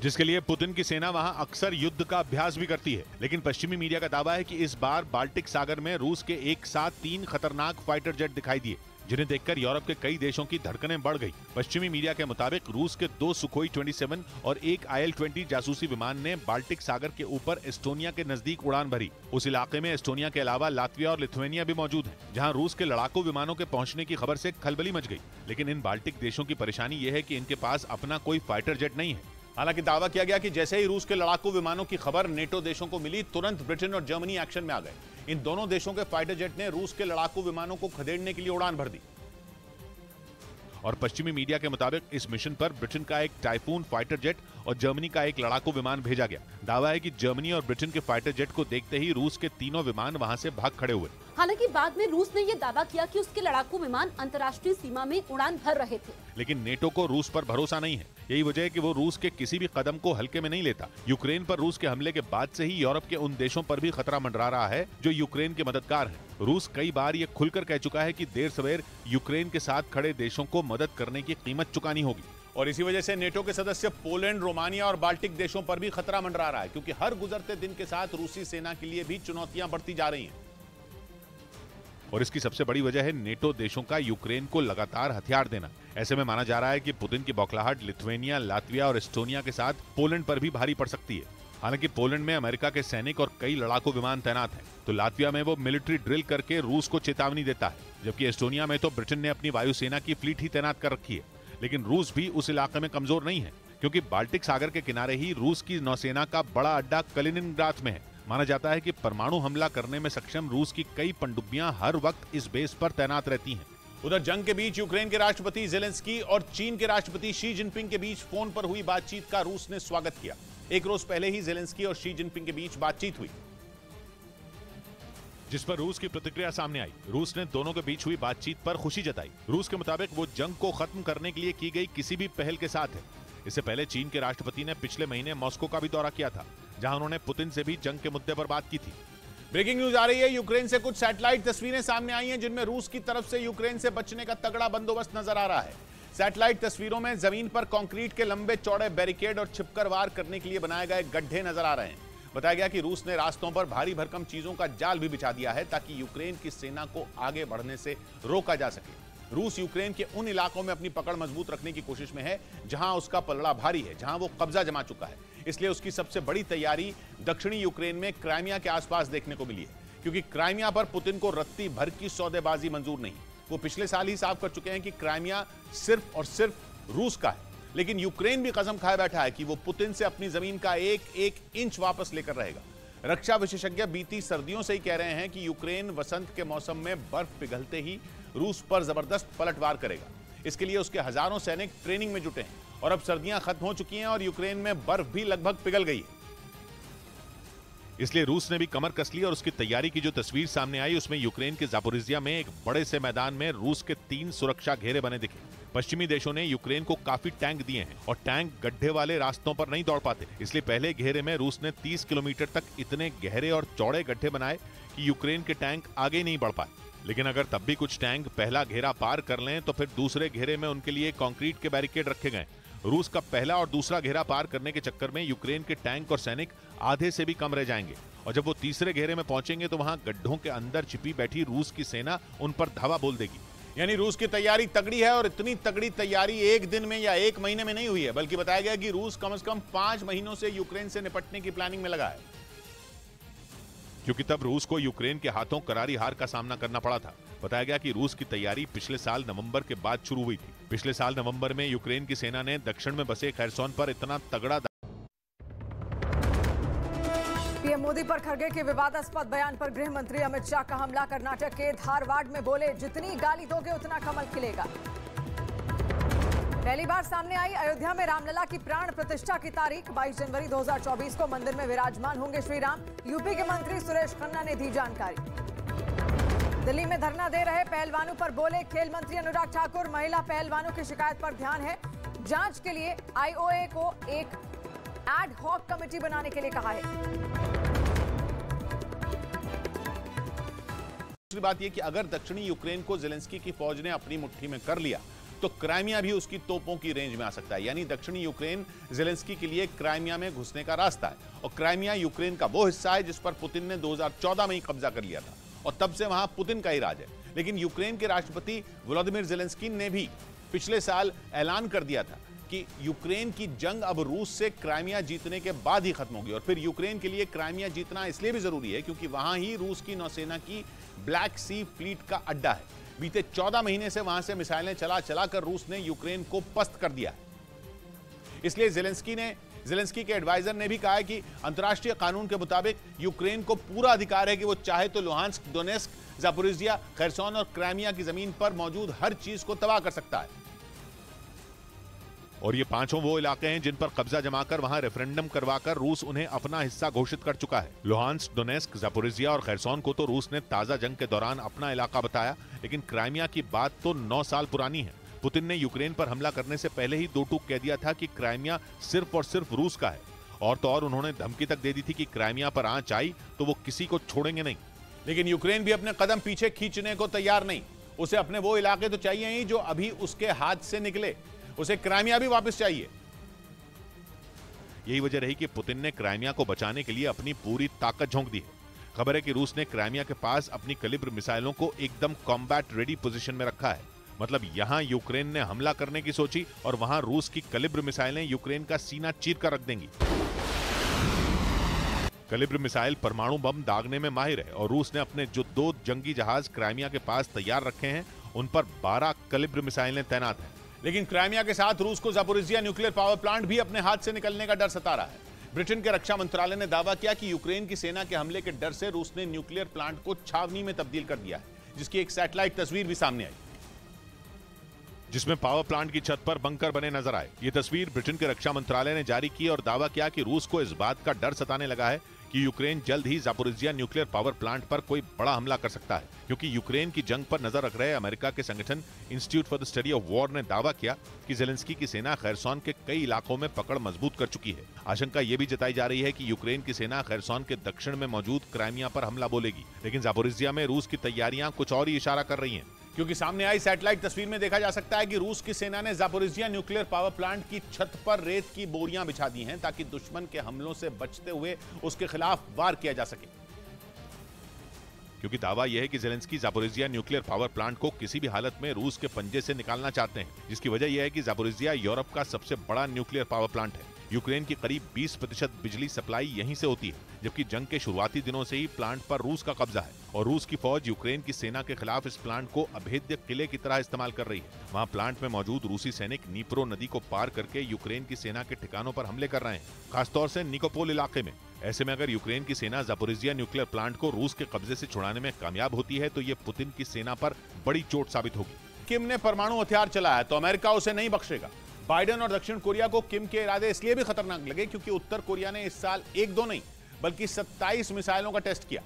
जिसके लिए पुतिन की सेना वहां अक्सर युद्ध का अभ्यास भी करती है। लेकिन पश्चिमी मीडिया का दावा है कि इस बार बाल्टिक सागर में रूस के एक साथ 3 खतरनाक फाइटर जेट दिखाई दिए, जिन्हें देखकर यूरोप के कई देशों की धड़कनें बढ़ गई। पश्चिमी मीडिया के मुताबिक रूस के 2 सुखोई 27 और एक IL-20 जासूसी विमान ने बाल्टिक सागर के ऊपर एस्टोनिया के नजदीक उड़ान भरी। उस इलाके में एस्टोनिया के अलावा लातविया और लिथुआनिया भी मौजूद हैं, जहां रूस के लड़ाकू विमानों के पहुंचने की खबर से खलबली मच गई। लेकिन इन बाल्टिक देशों की परेशानी यह है कि इनके पास अपना कोई फाइटर जेट नहीं है। हालांकि दावा किया गया कि जैसे ही रूस के लड़ाकू विमानों की खबर नेटो देशों को मिली, तुरंत ब्रिटेन और जर्मनी एक्शन में आ गए। इन दोनों देशों के फाइटर जेट ने रूस के लड़ाकू विमानों को खदेड़ने के लिए उड़ान भर दी। और पश्चिमी मीडिया के मुताबिक इस मिशन पर ब्रिटेन का एक टाइफून फाइटर जेट और जर्मनी का एक लड़ाकू विमान भेजा गया। दावा है कि जर्मनी और ब्रिटेन के फाइटर जेट को देखते ही रूस के तीनों विमान वहां से भाग खड़े हुए। हालांकि बाद में रूस ने यह दावा किया कि उसके लड़ाकू विमान अंतर्राष्ट्रीय सीमा में उड़ान भर रहे थे। लेकिन नेटो को रूस पर भरोसा नहीं है। यही वजह है कि वो रूस के किसी भी कदम को हल्के में नहीं लेता। यूक्रेन पर रूस के हमले के बाद से ही यूरोप के उन देशों पर भी खतरा मंडरा रहा है जो यूक्रेन के मददगार हैं। रूस कई बार ये खुलकर कह चुका है कि देर सवेर यूक्रेन के साथ खड़े देशों को मदद करने की कीमत चुकानी होगी। और इसी वजह से नेटो के सदस्य पोलैंड, रोमानिया और बाल्टिक देशों पर भी खतरा मंडरा रहा है, क्योंकि हर गुजरते दिन के साथ रूसी सेना के लिए भी चुनौतियां बढ़ती जा रही हैं। और इसकी सबसे बड़ी वजह है नेटो देशों का यूक्रेन को लगातार हथियार देना। ऐसे में माना जा रहा है कि पुतिन की बौखलाहट लिथुआनिया, लातविया और एस्टोनिया के साथ पोलैंड पर भी भारी पड़ सकती है। हालांकि पोलैंड में अमेरिका के सैनिक और कई लड़ाकू विमान तैनात हैं, तो लातविया में वो मिलिट्री ड्रिल करके रूस को चेतावनी देता है, जबकि एस्टोनिया में तो ब्रिटेन ने अपनी वायुसेना की फ्लीट ही तैनात कर रखी है। लेकिन रूस भी उस इलाके में कमजोर नहीं है, क्योंकि बाल्टिक सागर के किनारे ही रूस की नौसेना का बड़ा अड्डा कलिनिनग्राद में है। माना जाता है कि परमाणु हमला करने में सक्षम रूस की कई पनडुब्बियां हर वक्त इस बेस पर तैनात रहती हैं। उधर जंग के बीच यूक्रेन के राष्ट्रपति जेलेंस्की और चीन के राष्ट्रपति शी जिनपिंग के बीच फोन पर हुई बातचीत का रूस ने स्वागत किया। एक रोज पहले ही जेलेंस्की और शी जिनपिंग के बीच बातचीत हुई, जिस पर रूस की प्रतिक्रिया सामने आई। रूस ने दोनों के बीच हुई बातचीत पर खुशी जताई। रूस के मुताबिक वो जंग को खत्म करने के लिए की गई किसी भी पहल के साथ है। इससे पहले चीन के राष्ट्रपति ने पिछले महीने मॉस्को का भी दौरा किया था, जहां उन्होंने पुतिन से भी जंग के मुद्दे पर बात की थी। ब्रेकिंग न्यूज आ रही है, यूक्रेन से कुछ सैटेलाइट तस्वीरें सामने आई हैं, जिनमें रूस की तरफ से यूक्रेन से बचने का तगड़ा बंदोबस्त नजर आ रहा है। सैटेलाइट तस्वीरों में जमीन पर कंक्रीट के लंबे चौड़े बैरिकेड और छिपकर वार करने के लिए बनाए गए गड्ढे नजर आ रहे हैं। बताया गया कि रूस ने रास्तों पर भारी भरकम चीजों का जाल भी बिछा दिया है, ताकि यूक्रेन की सेना को आगे बढ़ने से रोका जा सके। रूस यूक्रेन के उन इलाकों में अपनी पकड़ मजबूत रखने की कोशिश में है जहां उसका पलड़ा भारी है, जहां वो कब्जा जमा चुका है। इसलिए उसकी सबसे बड़ी तैयारी दक्षिणी यूक्रेन में क्राइमिया के आसपास देखने को मिली है, क्योंकि क्राइमिया पर पुतिन को रत्ती भर की सौदेबाजी मंजूर नहीं। वो पिछले साल ही साफ कर चुके हैं कि क्राइमिया सिर्फ और सिर्फ रूस का है। लेकिन यूक्रेन भी कसम खाए बैठा है कि वो पुतिन से अपनी जमीन का एक एक इंच वापस लेकर रहेगा। रक्षा विशेषज्ञ बीती सर्दियों से ही कह रहे हैं कि यूक्रेन वसंत के मौसम में बर्फ पिघलते ही रूस पर जबरदस्त पलटवार करेगा। इसके लिए उसके हजारों सैनिक ट्रेनिंग में जुटे हैं, और अब सर्दियां खत्म हो चुकी हैं और यूक्रेन में बर्फ भी लगभग पिघल गई है। इसलिए रूस ने भी कमर कस ली और उसकी तैयारी की जो तस्वीर सामने आई, उसमें यूक्रेन के जापोरिजिया में एक बड़े से मैदान में रूस के 3 सुरक्षा घेरे बने दिखे। पश्चिमी देशों ने यूक्रेन को काफी टैंक दिए हैं, और टैंक गड्ढे वाले रास्तों पर नहीं दौड़ पाते। इसलिए पहले घेरे में रूस ने 30 किलोमीटर तक इतने गहरे और चौड़े गड्ढे बनाए कि यूक्रेन के टैंक आगे नहीं बढ़ पाए। लेकिन अगर तब भी कुछ टैंक पहला घेरा पार कर लें, तो फिर दूसरे घेरे में उनके लिए कंक्रीट के बैरिकेड रखे गए। रूस का पहला और दूसरा घेरा पार करने के चक्कर में यूक्रेन के टैंक और सैनिक आधे से भी कम रह जाएंगे, और जब वो तीसरे घेरे में पहुंचेंगे तो वहां गड्ढों के अंदर छिपी बैठी रूस की सेना उन पर धावा बोल देगी। यानी रूस की तैयारी तगड़ी है, और इतनी तगड़ी तैयारी एक दिन में या एक महीने में नहीं हुई है, बल्कि बताया गया कि रूस कम से कम 5 महीनों से यूक्रेन से निपटने की प्लानिंग में लगा है, क्योंकि तब रूस को यूक्रेन के हाथों करारी हार का सामना करना पड़ा था। बताया गया कि रूस की तैयारी पिछले साल नवंबर के बाद शुरू हुई थी। पिछले साल नवंबर में यूक्रेन की सेना ने दक्षिण में बसे खैरसोन पर इतना तगड़ा पीएम मोदी पर खड़गे के विवादास्पद बयान पर गृह मंत्री अमित शाह का हमला। कर्नाटक के धारवाड़ में बोले, जितनी गाली दोगे उतना कमल खिलेगा। पहली बार सामने आई अयोध्या में रामलला की प्राण प्रतिष्ठा की तारीख 22 जनवरी 2024 को मंदिर में विराजमान होंगे श्री राम। यूपी के मंत्री सुरेश खन्ना ने दी जानकारी। दिल्ली में धरना दे रहे पहलवानों पर बोले खेल मंत्री अनुराग ठाकुर, महिला पहलवानों की शिकायत पर ध्यान है, जांच के लिए आईओए को एक एड हॉक कमेटी बनाने के लिए कहा है। दूसरी बात यह कि अगर दक्षिणी यूक्रेन को ज़ेलेंस्की की फौज ने अपनी मुट्ठी में कर लिया तो क्राइमिया भी उसकी तोपों की रेंज में आ सकता है। यानी दक्षिणी यूक्रेन ज़ेलेंस्की के लिए क्राइमिया में घुसने का रास्ता है, और क्राइमिया यूक्रेन का वो हिस्सा है जिस पर पुतिन ने 2014 में ही कब्जा कर लिया था, और तब से वहां पुतिन का ही राज है। लेकिन यूक्रेन के राष्ट्रपति वोलोदिमीर ज़ेलेंस्की ने भी पिछले साल ऐलान कर दिया था कि यूक्रेन की जंग अब रूस से क्राइमिया जीतने के बाद ही खत्म होगी। और फिर यूक्रेन के लिए क्राइमिया जीतना इसलिए भी जरूरी है क्योंकि वहां ही रूस की नौसेना की ब्लैक सी फ्लीट का अड्डा है। बीते 14 महीने से वहां से मिसाइलें चला कर रूस ने यूक्रेन को पस्त कर दिया है। इसलिए ज़ेलेंस्की के एडवाइजर ने भी कहा है कि अंतर्राष्ट्रीय कानून के मुताबिक यूक्रेन को पूरा अधिकार है कि वो चाहे तो लुहांस्क, डोनेस्क, ज़ापोरिजिया, खैरसोन और क्राइमिया की जमीन पर मौजूद हर चीज को तबाह कर सकता है। और ये पांचों वो इलाके हैं जिन पर कब्जा जमाकर वहां रेफरेंडम करवाकर रूस उन्हें अपना हिस्सा घोषित कर चुका है। लुहांस्क, डोनेस्क, ज़ापोरिजिया और खैरसोन को तो रूस ने ताजा जंग के दौरान अपना इलाका बताया, लेकिन क्राइमिया की बात तो 9 साल पुरानी है। पुतिन ने यूक्रेन पर हमला करने से पहले ही दो टूक कह दिया था कि क्राइमिया सिर्फ और सिर्फ रूस का है, और तो और उन्होंने धमकी तक दे दी थी कि क्राइमिया पर आंच आई तो वो किसी को छोड़ेंगे नहीं। लेकिन यूक्रेन भी अपने कदम पीछे खींचने को तैयार नहीं। उसे अपने वो इलाके तो चाहिए ही जो अभी उसके हाथ से निकले, उसे क्राइमिया भी वापस चाहिए। यही वजह रही कि पुतिन ने क्राइमिया को बचाने के लिए अपनी पूरी ताकत झोंक दी है। खबर है कि रूस ने क्राइमिया के पास अपनी कैलिबर मिसाइलों को एकदम कॉम्बैट रेडी पोजीशन में रखा है। मतलब यहां यूक्रेन ने हमला करने की सोची और वहां रूस की कैलिबर मिसाइलें यूक्रेन का सीना चीर कर रख देंगी। कैलिबर मिसाइल परमाणु बम दागने में माहिर है और रूस ने अपने जो 2 जंगी जहाज क्राइमिया के पास तैयार रखे हैं उन पर 12 कैलिबर मिसाइलें तैनात हैं। लेकिन क्राइमिया के साथ रूस को ज़ापोरिजिया न्यूक्लियर पावर प्लांट भी अपने हाथ से निकलने का डर सता रहा है। ब्रिटेन के रक्षा मंत्रालय ने दावा किया कि यूक्रेन की सेना के हमले के डर से रूस ने न्यूक्लियर प्लांट को छावनी में तब्दील कर दिया है, जिसकी एक सैटेलाइट तस्वीर भी सामने आई, जिसमें पावर प्लांट की छत पर बंकर बने नजर आए। ये तस्वीर ब्रिटेन के रक्षा मंत्रालय ने जारी की और दावा किया कि रूस को इस बात का डर सताने लगा है कि यूक्रेन जल्द ही ज़ापोरिजिया न्यूक्लियर पावर प्लांट पर कोई बड़ा हमला कर सकता है, क्योंकि यूक्रेन की जंग पर नजर रख रहे अमेरिका के संगठन institute for the study of war ने दावा किया कि ज़ेलेंस्की की सेना खैरसोन के कई इलाकों में पकड़ मजबूत कर चुकी है। आशंका यह भी जताई जा रही है कि यूक्रेन की सेना खैरसोन के दक्षिण में मौजूद क्राइमिया पर हमला बोलेगी, लेकिन ज़ापोरिजिया में रूस की तैयारियां कुछ और ही इशारा कर रही हैं, क्योंकि सामने आई सैटेलाइट तस्वीर में देखा जा सकता है कि रूस की सेना ने ज़ापोरिजिया न्यूक्लियर पावर प्लांट की छत पर रेत की बोरियां बिछा दी हैं ताकि दुश्मन के हमलों से बचते हुए उसके खिलाफ वार किया जा सके। क्योंकि दावा यह है कि ज़ेलेंस्की ज़ापोरिजिया न्यूक्लियर पावर प्लांट को किसी भी हालत में रूस के पंजे से निकालना चाहते हैं, जिसकी वजह यह है कि ज़ापोरिजिया यूरोप का सबसे बड़ा न्यूक्लियर पावर प्लांट है। यूक्रेन की करीब 20% बिजली सप्लाई यहीं से होती है, जबकि जंग के शुरुआती दिनों से ही प्लांट पर रूस का कब्जा है और रूस की फौज यूक्रेन की सेना के खिलाफ इस प्लांट को अभेद्य किले की तरह इस्तेमाल कर रही है। वहां प्लांट में मौजूद रूसी सैनिक नीप्रो नदी को पार करके यूक्रेन की सेना के ठिकानों पर हमले कर रहे हैं, खासतौर से निकोपोल इलाके में। ऐसे में अगर यूक्रेन की सेना ज़ापोरिजिया न्यूक्लियर प्लांट को रूस के कब्जे से छुड़ाने में कामयाब होती है तो ये पुतिन की सेना पर बड़ी चोट साबित होगी। किम ने परमाणु हथियार चलाया है तो अमेरिका उसे नहीं बख्शेगा। बाइडेन और दक्षिण कोरिया को किम के इरादे इसलिए भी खतरनाक लगे क्योंकि उत्तर कोरिया ने इस साल 1-2 नहीं बल्कि 27 मिसाइलों का टेस्ट किया,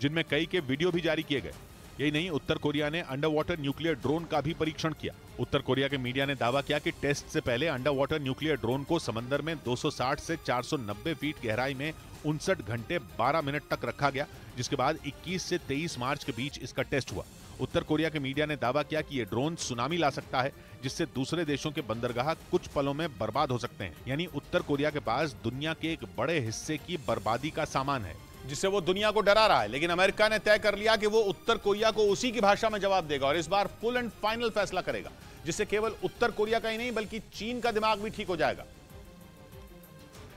जिनमें कई के वीडियो भी जारी किए गए। यही नहीं, उत्तर कोरिया ने अंडर वाटर न्यूक्लियर ड्रोन का भी परीक्षण किया। उत्तर कोरिया के मीडिया ने दावा किया कि टेस्ट से पहले अंडर वाटर न्यूक्लियर ड्रोन को समंदर में 260 से 490 फीट गहराई में 59 घंटे 12 मिनट तक रखा गया, जिसके बाद 21 से 23 मार्च के बीच इसका टेस्ट हुआ। उत्तर कोरिया के मीडिया ने दावा किया कि यह ड्रोन सुनामी ला सकता है, जिससे दूसरे देशों के बंदरगाह कुछ पलों में बर्बाद हो सकते हैं। यानी उत्तर कोरिया के पास दुनिया के एक बड़े हिस्से की बर्बादी का सामान है, जिससे वो दुनिया को डरा रहा है। लेकिन अमेरिका ने तय कर लिया कि वो उत्तर कोरिया को उसी की भाषा में जवाब देगा और इस बार फुल एंड फाइनल फैसला करेगा, जिससे केवल उत्तर कोरिया का ही नहीं बल्कि चीन का दिमाग भी ठीक हो जाएगा,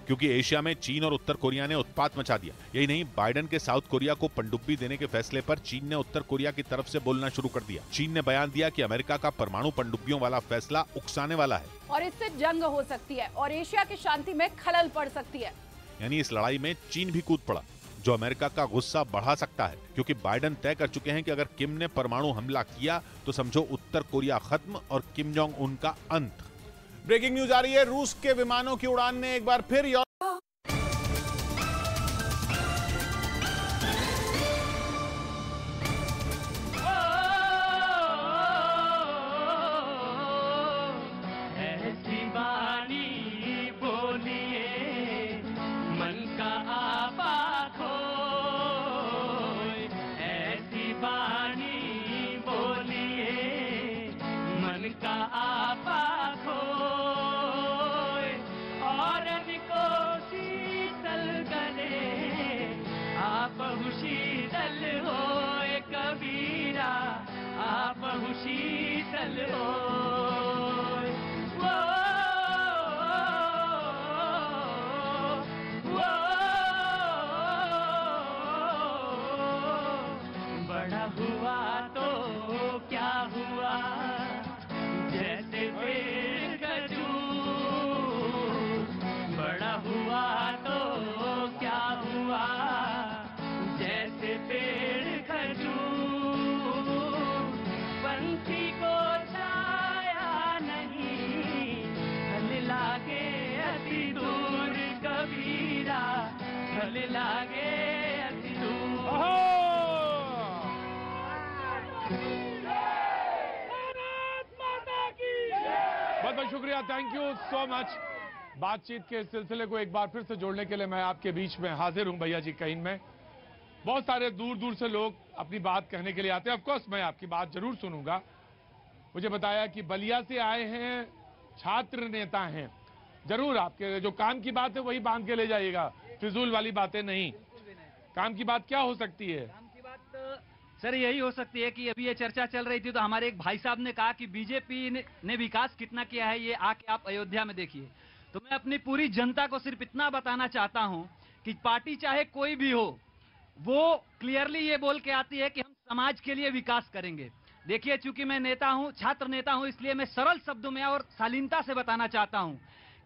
क्योंकि एशिया में चीन और उत्तर कोरिया ने उत्पात मचा दिया। यही नहीं, बाइडेन के साउथ कोरिया को पनडुब्बी देने के फैसले पर चीन ने उत्तर कोरिया की तरफ से बोलना शुरू कर दिया। चीन ने बयान दिया कि अमेरिका का परमाणु पनडुब्बियों वाला फैसला उकसाने वाला है और इससे जंग हो सकती है और एशिया की शांति में खलल पड़ सकती है। यानी इस लड़ाई में चीन भी कूद पड़ा। जो अमेरिका का गुस्सा बढ़ा सकता है, क्योंकि बाइडेन तय कर चुके हैं कि अगर किम ने परमाणु हमला किया तो समझो उत्तर कोरिया खत्म और किम जोंग उन का अंत। ब्रेकिंग न्यूज आ रही है, रूस के विमानों की उड़ान ने एक बार फिर बहुत शुक्रिया, थैंक यू सो मच। बातचीत के सिलसिले को एक बार फिर से जोड़ने के लिए मैं आपके बीच में हाजिर हूं भैया जी कहीं में। बहुत सारे दूर दूर से लोग अपनी बात कहने के लिए आते हैं। ऑफकोर्स मैं आपकी बात जरूर सुनूंगा। मुझे बताया कि बलिया से आए हैं, छात्र नेता हैं। जरूर आपके जो काम की बात है वही बांध के ले जाइएगा, फिजूल वाली बातें नहीं। काम की बात क्या हो सकती है? काम की बात सर यही हो सकती है कि अभी ये चर्चा चल रही थी तो हमारे एक भाई साहब ने कहा कि बीजेपी ने विकास कितना किया है, ये आके आप अयोध्या में देखिए। तो मैं अपनी पूरी जनता को सिर्फ इतना बताना चाहता हूं कि पार्टी चाहे कोई भी हो, वो क्लियरली ये बोल के आती है कि हम समाज के लिए विकास करेंगे। देखिए, चूंकि मैं नेता हूं, छात्र नेता हूं, इसलिए मैं सरल शब्दों में और शालीनता से बताना चाहता हूं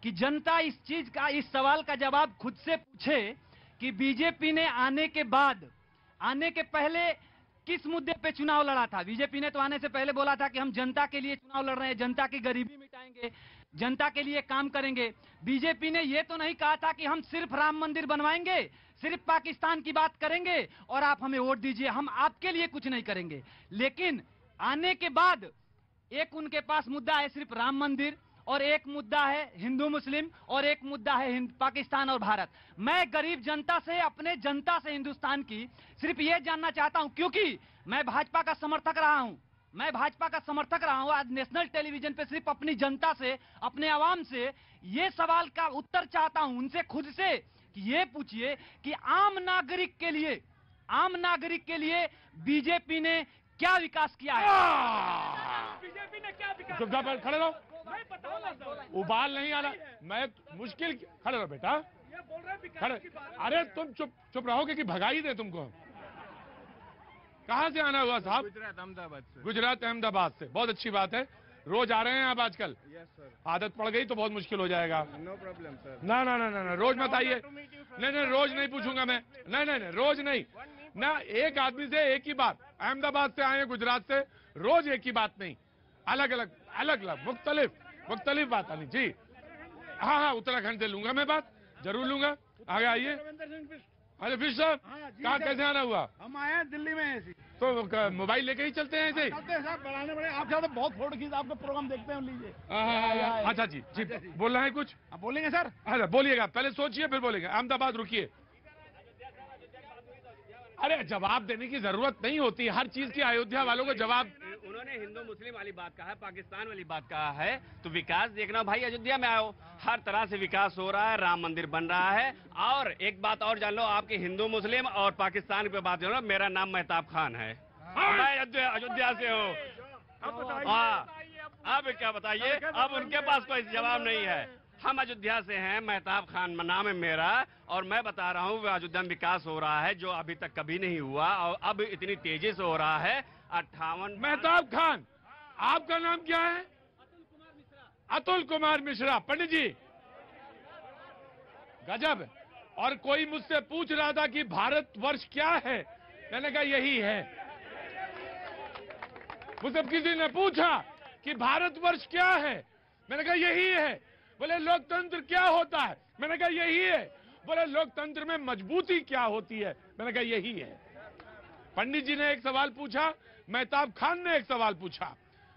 कि जनता इस चीज का, इस सवाल का जवाब खुद से पूछे कि बीजेपी ने आने के पहले किस मुद्दे पे चुनाव लड़ा था। बीजेपी ने तो आने से पहले बोला था कि हम जनता के लिए चुनाव लड़ रहे हैं, जनता की गरीबी मिटाएंगे, जनता के लिए काम करेंगे। बीजेपी ने ये तो नहीं कहा था कि हम सिर्फ राम मंदिर बनवाएंगे, सिर्फ पाकिस्तान की बात करेंगे और आप हमें वोट दीजिए, हम आपके लिए कुछ नहीं करेंगे। लेकिन आने के बाद एक उनके पास मुद्दा है सिर्फ राम मंदिर, और एक मुद्दा है हिंदू मुस्लिम, और एक मुद्दा है पाकिस्तान और भारत। मैं गरीब जनता से, अपने जनता से हिंदुस्तान की सिर्फ ये जानना चाहता हूं, क्योंकि मैं भाजपा का समर्थक रहा हूं। आज नेशनल टेलीविजन पे सिर्फ अपनी जनता से, अपने आवाम से ये सवाल का उत्तर चाहता हूं, उनसे खुद से कि ये पूछिए कि आम नागरिक के लिए बीजेपी ने क्या विकास किया है? बीजेपी ने क्या विकास किया? खड़े रहो, उबाल नहीं आ रहा, मैं मुश्किल। खड़े रहो बेटा, ये बोल रहे खड़े। अरे तुम चुप रहोगे कि भगाई दे तुमको? कहाँ से आना हुआ साहब? गुजरात अहमदाबाद से। बहुत अच्छी बात है, रोज आ रहे हैं आप आजकल? आदत पड़ गई तो बहुत मुश्किल हो जाएगा। No problem sir. ना रोज मत आइए। नहीं रोज नहीं पूछूंगा मैं। नहीं रोज नहीं ना, एक आदमी से एक ही बात। अहमदाबाद से आए, गुजरात से, रोज एक ही बात नहीं, अलग अलग मुख्तलिफ बात आनी जी। हाँ, उत्तराखंड से लूंगा मैं बात, जरूर लूंगा। आगे आइए। अरे फिर साहब, कहाँ कैसे आना हुआ? हम आए हैं दिल्ली में ऐसे। तो मोबाइल लेके ही चलते हैं ऐसे? चलते हैं साहब, बढ़ाने पड़े। आप ज्यादा बहुत फोटो खींच, आपका प्रोग्राम देखते हैं, लीजिए। अच्छा जी, बोलना है कुछ? आप बोलेंगे सर? अच्छा बोलिएगा, पहले सोचिए फिर बोलेंगे। अहमदाबाद रुकिए। अरे जवाब देने की जरूरत नहीं होती, हर चीज की अयोध्या वालों को जवाब। उन्होंने हिंदू मुस्लिम वाली बात कहा है, पाकिस्तान वाली बात कहा है, तो विकास देखना भाई, अयोध्या में आओ, हर तरह से विकास हो रहा है, राम मंदिर बन रहा है। और एक बात और जान लो, आपके हिंदू मुस्लिम और पाकिस्तान पे बात जानो, मेरा नाम मेहताब खान है, मैं अयोध्या से हूँ। हाँ, अब क्या बताइए, अब उनके पास कोई जवाब नहीं है। हम अयोध्या से हैं, मेहताब खान नाम है मेरा, और मैं बता रहा हूँ अयोध्या में विकास हो रहा है जो अभी तक कभी नहीं हुआ, और अब इतनी तेजी से हो रहा है। 58। मेहताब खान, आपका नाम क्या है? अतुल कुमार मिश्रा। पंडित जी, गजब। और कोई मुझसे पूछ रहा था कि भारतवर्ष क्या है, मैंने कहा यही है। मुझसे किसी ने पूछा कि भारतवर्ष क्या है, मैंने कहा यही है। बोले लोकतंत्र क्या होता है, मैंने कहा यही है। बोले लोकतंत्र में मजबूती क्या होती है, मैंने कहा यही है। पंडित जी ने एक सवाल पूछा, मेहताब खान ने एक सवाल पूछा,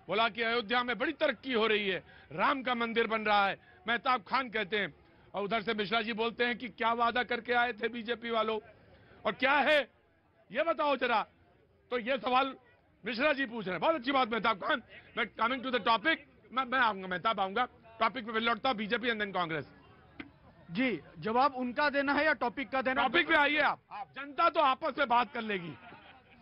बोला कि अयोध्या में बड़ी तरक्की हो रही है, राम का मंदिर बन रहा है। मेहताब खान कहते हैं, और उधर से मिश्रा जी बोलते हैं कि क्या वादा करके आए थे बीजेपी वालों और क्या है ये बताओ जरा। तो ये सवाल मिश्रा जी पूछ रहे हैं। बहुत अच्छी बात मेहताब खान। मैं कमिंग टू द टॉपिक, मैं आऊंगा, मेहताब आऊंगा, टॉपिक पे लौटता हूं, बीजेपी एंड देन कांग्रेस। जी, जवाब उनका देना है या टॉपिक का देना? टॉपिक पे आइए आप, जनता तो आपस में बात कर लेगी।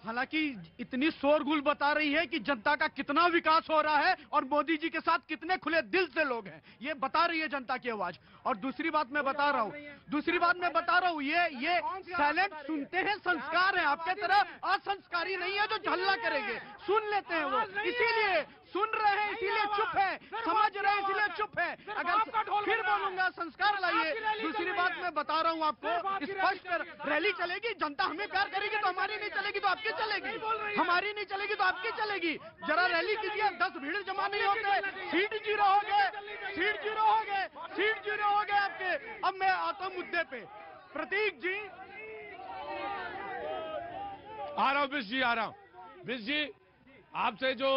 हालांकि इतनी शोरगुल बता रही है कि जनता का कितना विकास हो रहा है और मोदी जी के साथ कितने खुले दिल से लोग हैं, ये बता रही है जनता की आवाज। और दूसरी बात मैं बता रहा हूँ, ये साइलेंट सुनते हैं, संस्कार है, आपके तरह असंस्कारी नहीं है जो झल्ला करेंगे, सुन लेते हैं वो, इसीलिए सुन रहे हैं, इसीलिए चुप है, समझ रहे हैं इसीलिए चुप है। अगर फिर बोलूंगा संस्कार लाइए। दूसरी बात मैं बता रहा हूँ आपको, स्पष्ट रैली चलेगी, जनता हमें प्यार करेगी तो हमारी नहीं चलेगी तो आपकी चलेगी, हमारी नहीं चलेगी तो आपकी चलेगी। जरा रैली कीजिए, 10 भीड़ जमा नहीं होते, सीट जीरो हो गए आपके। अब मैं आता हूँ मुद्दे पे, प्रतीक जी। आ रहा हूँ बिश जी, आ रहा हूँ बिश जी। आपसे जो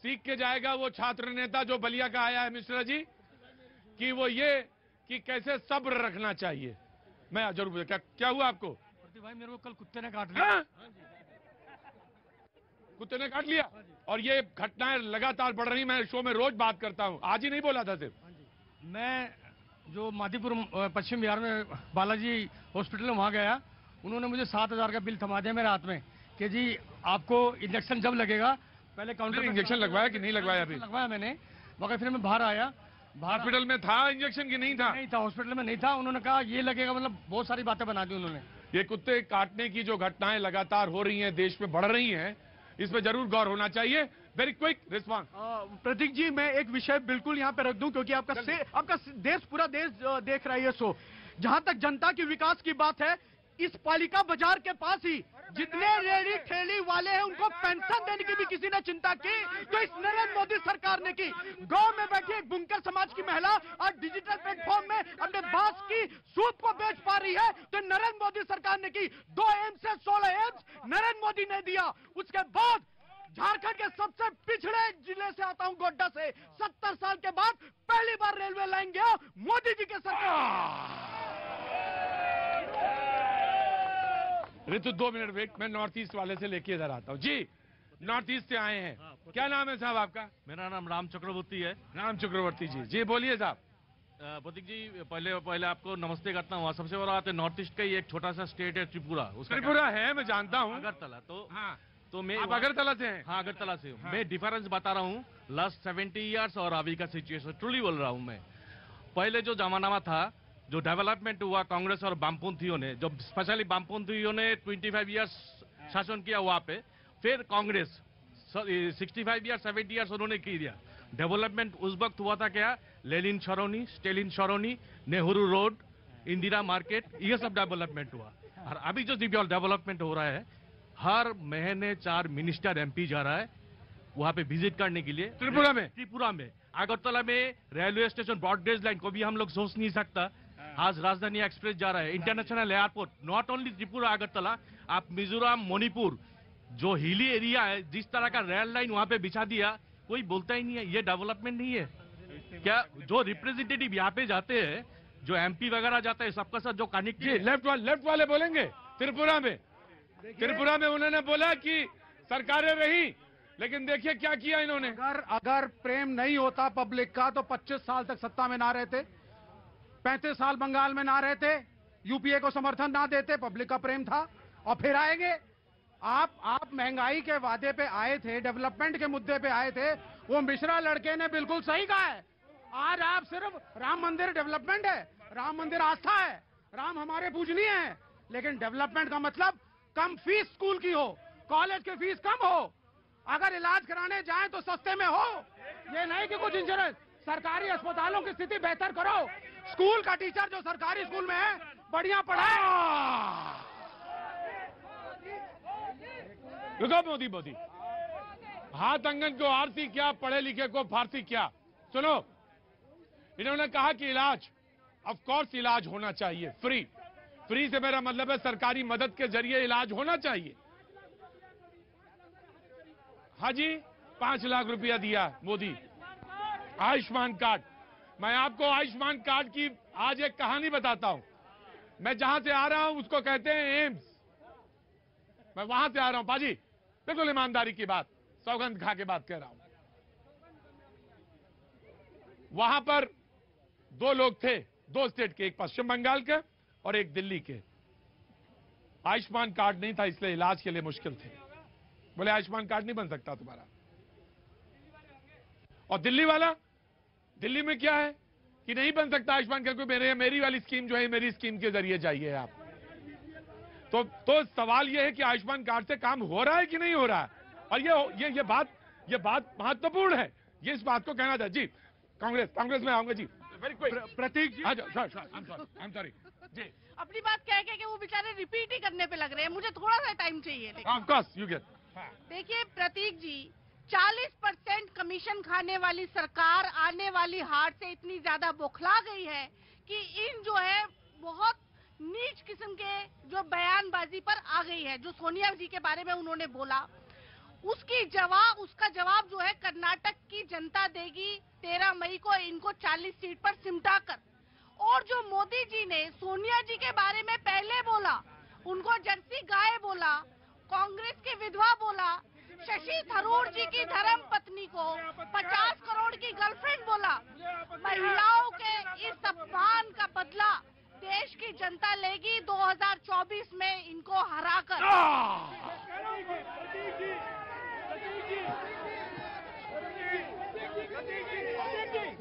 सीख के जाएगा वो छात्र नेता जो बलिया का आया है मिश्रा जी, कि वो ये कि कैसे सब्र रखना चाहिए। मैं जरूर, क्या हुआ आपको? भाई मेरे को कल कुत्ते ने काट लिया। कुत्ते ने काट लिया और ये घटनाएं लगातार बढ़ रही। मैं शो में रोज बात करता हूँ, आज ही नहीं बोला था सिर्फ। मैं जो मादीपुर पश्चिम बिहार में बालाजी हॉस्पिटल में वहाँ गया, उन्होंने मुझे 7,000 का बिल थमा दिया मेरे हाथ में कि जी आपको इंजेक्शन जब लगेगा, पहले काउंटर इंजेक्शन लगवाया कि नहीं लगवाया? अभी लगवाया मैंने, मगर फिर मैं बाहर आया। हॉस्पिटल में था इंजेक्शन की नहीं था? नहीं था, हॉस्पिटल में नहीं था। उन्होंने कहा ये लगेगा, मतलब बहुत सारी बातें बना दी उन्होंने। ये कुत्ते काटने की जो घटनाएं लगातार हो रही हैं, देश में बढ़ रही हैं, इस पे जरूर गौर होना चाहिए। Very quick response. Prateek ji, मैं एक विषय बिल्कुल यहाँ पे रख दूं क्योंकि आपका देश, पूरा देश देख रहा है ये शो। जहां तक जनता की विकास की बात है, इस पालिका बाजार के पास ही जितने रेहड़ी ठेली वाले हैं उनको पेंशन देने की भी किसी ने चिंता की तो इस नरेंद्र मोदी सरकार ने की। गांव में बैठी एक बुनकर समाज की महिला आज डिजिटल प्लेटफॉर्म में अपने बांस की सूत को बेच पा रही है तो नरेंद्र मोदी सरकार ने की। 2 एम्स से 16 एम्स नरेंद्र मोदी ने दिया। उसके बाद झारखंड के सबसे पिछड़े जिले से आता हूं, गोड्डा से, 70 साल के बाद पहली बार रेलवे लाइन गया मोदी जी के सरकार। ऋतु 2 मिनट वेट, मैं नॉर्थ ईस्ट वाले से लेके इधर आता हूँ जी। नॉर्थ ईस्ट से आए हैं, क्या नाम है साहब आपका? मेरा नाम राम चक्रवर्ती है। राम चक्रवर्ती जी, जी बोलिए साहब। प्रतीक जी, पहले आपको नमस्ते करता हूँ। सबसे बड़ा बात है, नॉर्थ ईस्ट का ही एक छोटा सा स्टेट है त्रिपुरा। त्रिपुरा है, मैं जानता हूँ। अगरतला। तो मैं आप अगरतला से हैं? हाँ, अगरतला से हूँ। मैं डिफरेंस बता रहा हूँ लास्ट 70 ईयर्स और अभी का सिचुएशन ट्रूली बोल रहा हूँ मैं। पहले जो जमाना था, जो डेवलपमेंट हुआ कांग्रेस और वामपंथियों ने, जो स्पेशली वामपंथियों ने 25 ईयर्स शासन किया वहां पे, फिर कांग्रेस 65 ईयर्स 70 ईयर्स उन्होंने किया। डेवलपमेंट उस वक्त हुआ था क्या? Lenin Sarani, Stalin Sarani, Nehru road, Indira market, ये सब डेवलपमेंट हुआ। और अभी जो डेवलपमेंट हो रहा है, हर महीने 4 मिनिस्टर MP जा रहा है वहां पे विजिट करने के लिए। त्रिपुरा में अगरतला में रेलवे स्टेशन, ब्रॉडगेज लाइन को भी हम लोग सोच नहीं सकता। आज राजधानी एक्सप्रेस जा रहा है, international airport. Not only Tripura Agartala, आप मिजोरम, मणिपुर जो हिली एरिया है, जिस तरह का रेल लाइन वहां पे बिछा दिया, कोई बोलता ही नहीं है। ये डेवलपमेंट नहीं है क्या? जो रिप्रेजेंटेटिव यहाँ पे जाते हैं, जो MP वगैरह जाते हैं, सबका साथ जो कनेक्ट। लेफ्ट वाले बोलेंगे। त्रिपुरा में उन्होंने बोला कि सरकारें रही, लेकिन देखिए क्या किया इन्होंने। अगर प्रेम नहीं होता पब्लिक का तो 25 साल तक सत्ता में ना रहते, 35 साल बंगाल में ना रहते, UPA को समर्थन ना देते, पब्लिक का प्रेम था। और फिर आएंगे आप महंगाई के वादे पे आए थे, डेवलपमेंट के मुद्दे पे आए थे, वो मिश्रा लड़के ने बिल्कुल सही कहा है। आज आप सिर्फ राम मंदिर डेवलपमेंट है, राम मंदिर आस्था है, राम हमारे पूजनीय है, लेकिन डेवलपमेंट का मतलब कम फीस स्कूल की हो, कॉलेज की फीस कम हो, अगर इलाज कराने जाएं तो सस्ते में हो। ये नहीं कि कुछ इंश्योरेंस, सरकारी अस्पतालों की स्थिति बेहतर करो। स्कूल का टीचर जो सरकारी स्कूल में है बढ़िया पढ़ाए। रुको मोदी, हाथ आंगन को आरती क्या, पढ़े लिखे को फारसी क्या। सुनो, इन्होंने कहा कि इलाज, ऑफ कोर्स इलाज होना चाहिए फ्री से मेरा मतलब है सरकारी मदद के जरिए इलाज होना चाहिए। हाँ जी, 5 लाख रुपया दिया मोदी, आयुष्मान कार्ड। मैं आपको आयुष्मान कार्ड की आज एक कहानी बताता हूं। मैं जहां से आ रहा हूं उसको कहते हैं एम्स। मैं वहां से आ रहा हूं पाजी, बिल्कुल ईमानदारी की बात, सौगंध खा के बात कह रहा हूं। वहां पर 2 लोग थे, 2 स्टेट के, एक पश्चिम बंगाल के और एक दिल्ली के। आयुष्मान कार्ड नहीं था इसलिए इलाज के लिए मुश्किल थे। बोले आयुष्मान कार्ड नहीं बन सकता तुम्हारा। और दिल्ली वाला, दिल्ली में क्या है कि नहीं बन सकता आयुष्मान कार्ड, क्योंकि मेरी वाली स्कीम जो है मेरी स्कीम के जरिए जाइए आप। तो सवाल यह है कि आयुष्मान कार्ड से काम हो रहा है कि नहीं हो रहा है। और ये बात महत्वपूर्ण है, ये इस बात को कहना था। जी कांग्रेस में आऊंगा जी, very quick. Prateek ji, I am sorry जी। अपनी बात कह के वो बेचारे रिपीट ही करने पे लग रहे हैं, मुझे थोड़ा सा टाइम चाहिए। Of course you get. देखिए प्रतीक जी, 40% कमीशन खाने वाली सरकार आने वाली हार से इतनी ज्यादा बौखला गई है कि इन जो है बहुत नीच किस्म के जो बयानबाजी पर आ गई है। जो सोनिया जी के बारे में उन्होंने बोला, उसका जवाब जो है कर्नाटक की जनता देगी 13 मई को इनको 40 सीट पर सिमटा कर। और जो मोदी जी ने सोनिया जी के बारे में पहले बोला, उनको जर्सी गाय बोला, कांग्रेस की विधवा बोला, शशि थरूर जी की धर्म पत्नी को 50 करोड़ की गर्लफ्रेंड बोला। महिलाओं के इस अपमान का बदला देश की जनता लेगी 2024 में इनको हराकर।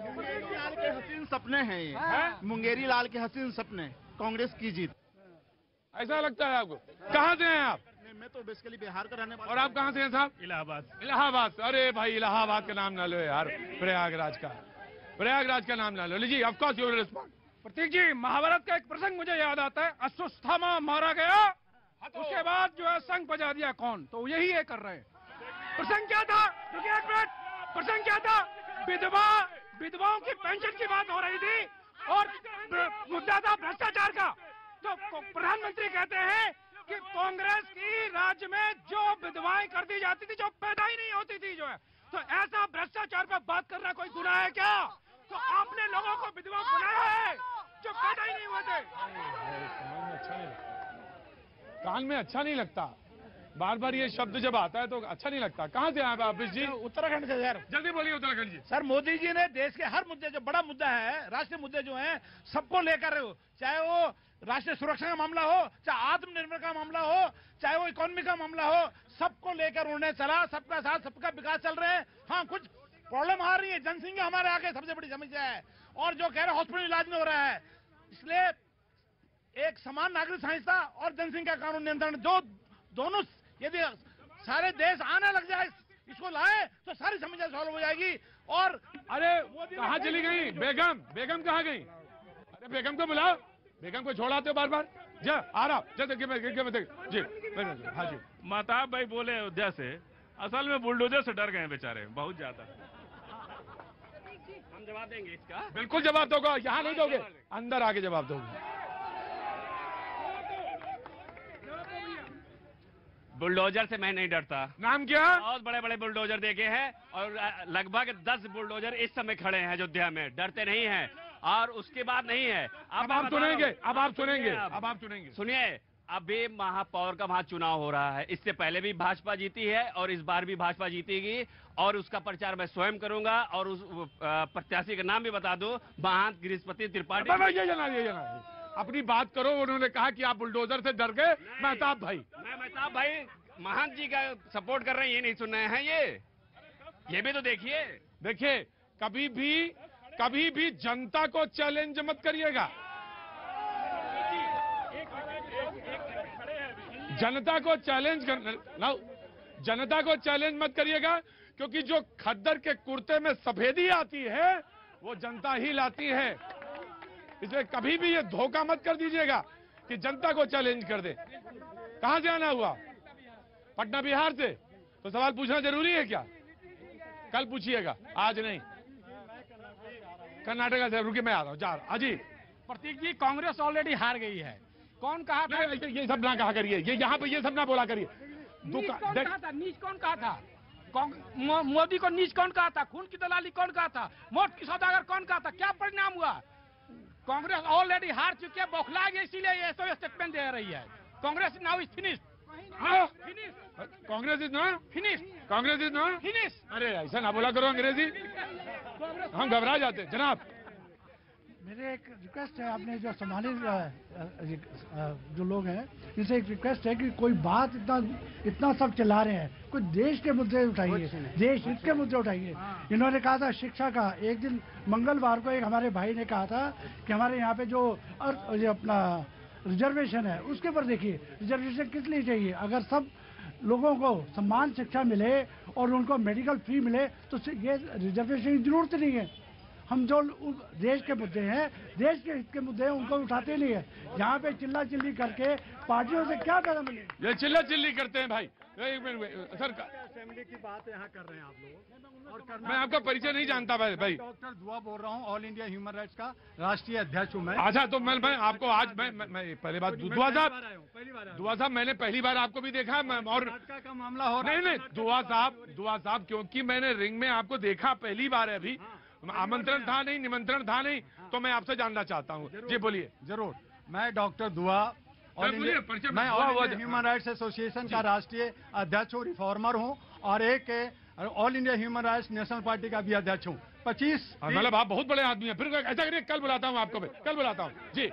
मुंगेरी लाल के हसीन सपने हैं ये, मुंगेरी लाल के हसीन सपने, कांग्रेस की जीत। ऐसा लगता है आपको? कहाँ से हैं आप? मैं तो बेसिकली बिहार का रहने वाला। और आप कहाँ से हैं साहब? इलाहाबाद। अरे भाई इलाहाबाद का नाम ना लो यार, प्रयागराज का नाम ना लो। लीजिए, of course you will respond. Prateek ji, Mahabharat का एक प्रसंग मुझे याद आता है। अश्वत्थामा मारा गया, उसके बाद जो है संग बजा दिया कौन, तो यही ये कर रहे हैं। प्रसंग क्या था? रुकिए एक मिनट, प्रसंग क्या था? विधवाओं की पेंशन की बात हो रही थी और मुद्दा था भ्रष्टाचार का। तो प्रधानमंत्री कहते हैं कि कांग्रेस की राज्य में जो विधवाएं कर दी जाती थी, जो पैदा ही नहीं होती थी, जो है, तो ऐसा भ्रष्टाचार पर बात करना कोई गुनाह है क्या? तो आपने लोगों को विधवा बनाया है जो पैदा ही नहीं हुए थे। कान में अच्छा नहीं लगता, बार बार ये शब्द जब आता है तो अच्छा नहीं लगता। कहाँ से आए आप जी? उत्तराखंड से सर। जल्दी बोलिए उत्तराखंड जी। सर, मोदी जी ने देश के हर मुद्दे, जो बड़ा मुद्दा है, राष्ट्रीय मुद्दे जो हैं, सबको लेकर, चाहे वो राष्ट्रीय सुरक्षा का मामला हो, चाहे आत्मनिर्भर का मामला हो, चाहे वो इकोनॉमी का मामला हो, सबको लेकर उन्होंने चला। सबका साथ सबका विकास चल रहे हैं। हाँ, कुछ प्रॉब्लम आ रही है, जनसंख्या हमारे आगे सबसे बड़ी समस्या है, और जो कह रहे हॉस्पिटल इलाज नहीं हो रहा है। इसलिए एक समान नागरिक संहिता और जनसंख्या कानून नियंत्रण, जो दोनों यदि सारे देश आने लग जाए, इसको लाए, तो सारी समस्या सॉल्व हो जाएगी। और अरे कहाँ चली गई बेगम कहाँ गई? अरे बेगम को बुलाओ, बेगम को छोड़ाते हो बार बार। जा आ रहा जी। हाँ जी, महताब भाई बोले अयोध्या से, असल में बुलडोजर से डर गए बेचारे बहुत ज्यादा। हम जवाब देंगे इसका, बिल्कुल जवाब दोगे। यहाँ नहीं दोगे, अंदर आके जवाब दोगे। बुलडोजर से मैं नहीं डरता। नाम क्या? बहुत बड़े बड़े बुलडोजर देखे हैं और लगभग 10 बुलडोजर इस समय खड़े हैं अयोध्या में, डरते नहीं हैं। और उसके बाद नहीं है, अब आप सुनेंगे। सुनिए, अभी महापौर का वहां चुनाव हो रहा है। इससे पहले भी भाजपा जीती है और इस बार भी भाजपा जीतेगी, और उसका प्रचार मैं स्वयं करूंगा। और उस प्रत्याशी का नाम भी बता दो, महंत गिरीशपति त्रिपाठी। अपनी बात करो। उन्होंने कहा कि आप बुलडोजर से डर गए। महताब भाई महंत जी का सपोर्ट कर रहे हैं, ये नहीं सुन रहे हैं? ये भी तो देखिए, कभी भी जनता को चैलेंज मत करिएगा। जनता को चैलेंज मत करिएगा, क्योंकि जो खद्दर के कुर्ते में सफेदी आती है वो जनता ही लाती है। इसलिए कभी भी ये धोखा मत कर दीजिएगा कि जनता को चैलेंज कर दे। कहां से आना हुआ? पटना बिहार से। तो सवाल पूछना जरूरी है क्या? कल पूछिएगा, आज नहीं। कर्नाटका से रुके, मैं आ रहा हूँ, जा रहा। अजी प्रतीक जी, कांग्रेस ऑलरेडी हार गई है। कौन कहा था? ये सब ना कहा करिए, ये यहाँ पे ये सब ना बोला करिए। नीच कौन कहा था? मोदी को नीच कौन कहा था? खून की दलाली कौन कहा था? वोट की सौदागर कौन कहा था? क्या परिणाम हुआ? कांग्रेस ऑलरेडी हार चुकी है, बौखला गई, इसीलिए ये सब स्टेटमेंट दे रही है। Congress now is finished. Congress is not finish. Congress is not finish. अरे ऐसा ना बोला करो अंग्रेजी, हम घबरा जाते। जनाब, मेरे एक रिक्वेस्ट है, आपने जो सम्मानित जो लोग हैं इनसे एक रिक्वेस्ट है कि कोई बात इतना सब चला रहे हैं, कुछ देश के मुद्दे उठाइए, देश हित के मुद्दे उठाइए। इन्होंने कहा था शिक्षा का, एक दिन मंगलवार को एक हमारे भाई ने कहा था कि हमारे यहाँ पे जो अपना रिजर्वेशन है उसके ऊपर देखिए, रिजर्वेशन किस लिए चाहिए? अगर सब लोगों को समान शिक्षा मिले और उनको मेडिकल फ्री मिले तो ये रिजर्वेशन की जरूरत नहीं है। हम जो देश के मुद्दे हैं, देश के हित के मुद्दे हैं, उनको उठाते नहीं है। यहाँ पे चिल्ला चिल्ली करके पार्टियों से क्या पैदा मिले? ये चिल्ला चिल्ली करते हैं भाई। एक मिनट सर, असेंबली की बात यहाँ कर रहे हैं आप लोग। और मैं आपका परिचय नहीं जानता भाई। डॉक्टर दुआ बोल रहा हूँ, ऑल इंडिया ह्यूमन राइट्स का राष्ट्रीय अध्यक्ष हूँ मैं। अच्छा, तो मैं आपको आज मैं पहली बार दुआ साहब मैंने पहली बार आपको भी देखा और का मामला हो रहा है। नहीं दुआ साहब क्योंकि मैंने रिंग में आपको देखा पहली बार है अभी। आमंत्रण था नहीं, निमंत्रण था नहीं, तो मैं आपसे जानना चाहता हूँ। जी बोलिए। जरूर। मैं डॉक्टर दुआ, मैं all India human rights association का राष्ट्रीय अध्यक्ष हूँ, रिफॉर्मर हूँ और एक all India human rights national party का भी अध्यक्ष हूँ। 25 मतलब आप बहुत बड़े आदमी हैं। फिर ऐसा करिए, कल बुलाता हूँ आपको, कल बुलाता हूँ। जी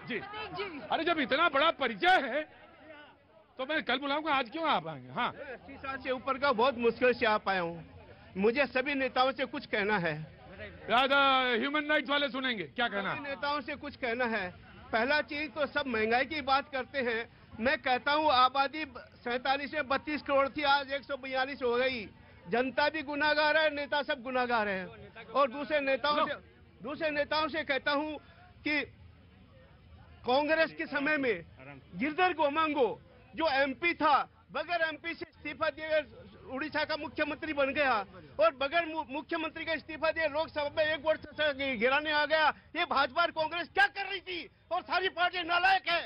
जी। अरे जब इतना बड़ा परिचय है तो मैं कल बुलाऊंगा, आज क्यों आप आएंगे? हाँ, 80 साल से ऊपर का बहुत मुश्किल से आ पाया हूँ। मुझे सभी नेताओं से कुछ कहना है। ह्यूमन राइट्स वाले सुनेंगे, क्या कहना है? नेताओं से कुछ कहना है। पहला चीज तो सब महंगाई की बात करते हैं। मैं कहता हूँ आबादी 47 में 32 करोड़ थी, आज 142 हो गई। जनता भी गुनाहगार है, नेता सब गुनाहगार हैं। और दूसरे नेताओं से कहता हूँ कि कांग्रेस के समय में गिरधर गोमांगो जो एमपी था, बगैर एमपी से इस्तीफा दिए उड़ीसा का मुख्यमंत्री बन गया और बगैर मुख्यमंत्री का इस्तीफा दिए लोकसभा में 1 वोट से गिराने आ गया। ये भाजपा और कांग्रेस क्या कर रही थी? और सारी पार्टी नालायक है।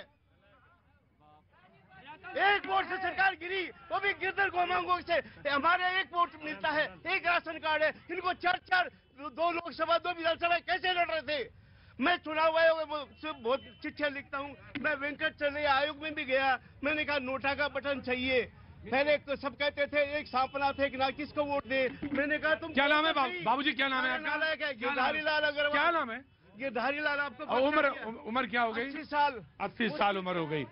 1 वोट से सरकार गिरी, वो भी गिरधर गोमांगो से। हमारे 1 वोट मिलता है, 1 राशन कार्ड है, इनको 4 2 लोकसभा 2 विधानसभा कैसे लड़ रहे थे? मैं चुनाव आयोग से बहुत चिट्ठियां लिखता हूँ। मैं वेंकट चले आयोग में भी गया, मैंने कहा नोटा का बटन चाहिए। पहले तो सब कहते थे एक सांपला थे कि ना किसको वोट दे। मैंने कहा तुम क्या नाम है बाबूजी? क्या नाम है? गिरधारी लाल अग्रवाल। क्या नाम है? गिरधारी लाल। आपको उम्र क्या हो गई? 80 साल। 80 साल उम्र हो गई।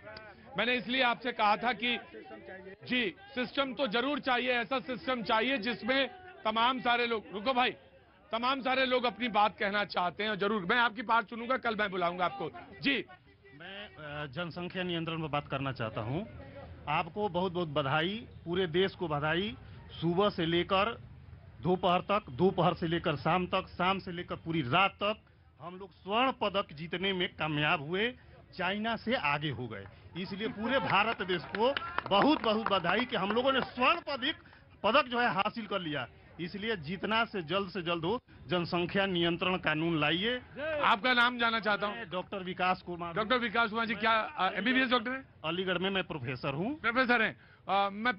मैंने इसलिए आपसे कहा था कि जी सिस्टम तो जरूर चाहिए, ऐसा सिस्टम चाहिए जिसमें तमाम सारे लोग, रुको भाई, तमाम सारे लोग अपनी बात कहना चाहते हैं। जरूर मैं आपकी बात सुनूंगा, कल मैं बुलाऊंगा आपको। जी, मैं जनसंख्या नियंत्रण पर बात करना चाहता हूं। आपको बहुत बहुत बधाई, पूरे देश को बधाई। सुबह से लेकर दोपहर तक, दोपहर से लेकर शाम तक, शाम से लेकर पूरी रात तक हम लोग स्वर्ण पदक जीतने में कामयाब हुए, चाइना से आगे हो गए। इसलिए पूरे भारत देश को बहुत बहुत बधाई कि हम लोगों ने स्वर्ण पदक जो है हासिल कर लिया। इसलिए जितना से जल्द हो जनसंख्या नियंत्रण कानून लाइए। आपका नाम जानना चाहता हूँ? डॉक्टर विकास कुमार। डॉक्टर विकास कुमार जी क्या MBBS डॉक्टर है? अलीगढ़ में मैं प्रोफेसर हूँ। प्रोफेसर हैं। मैं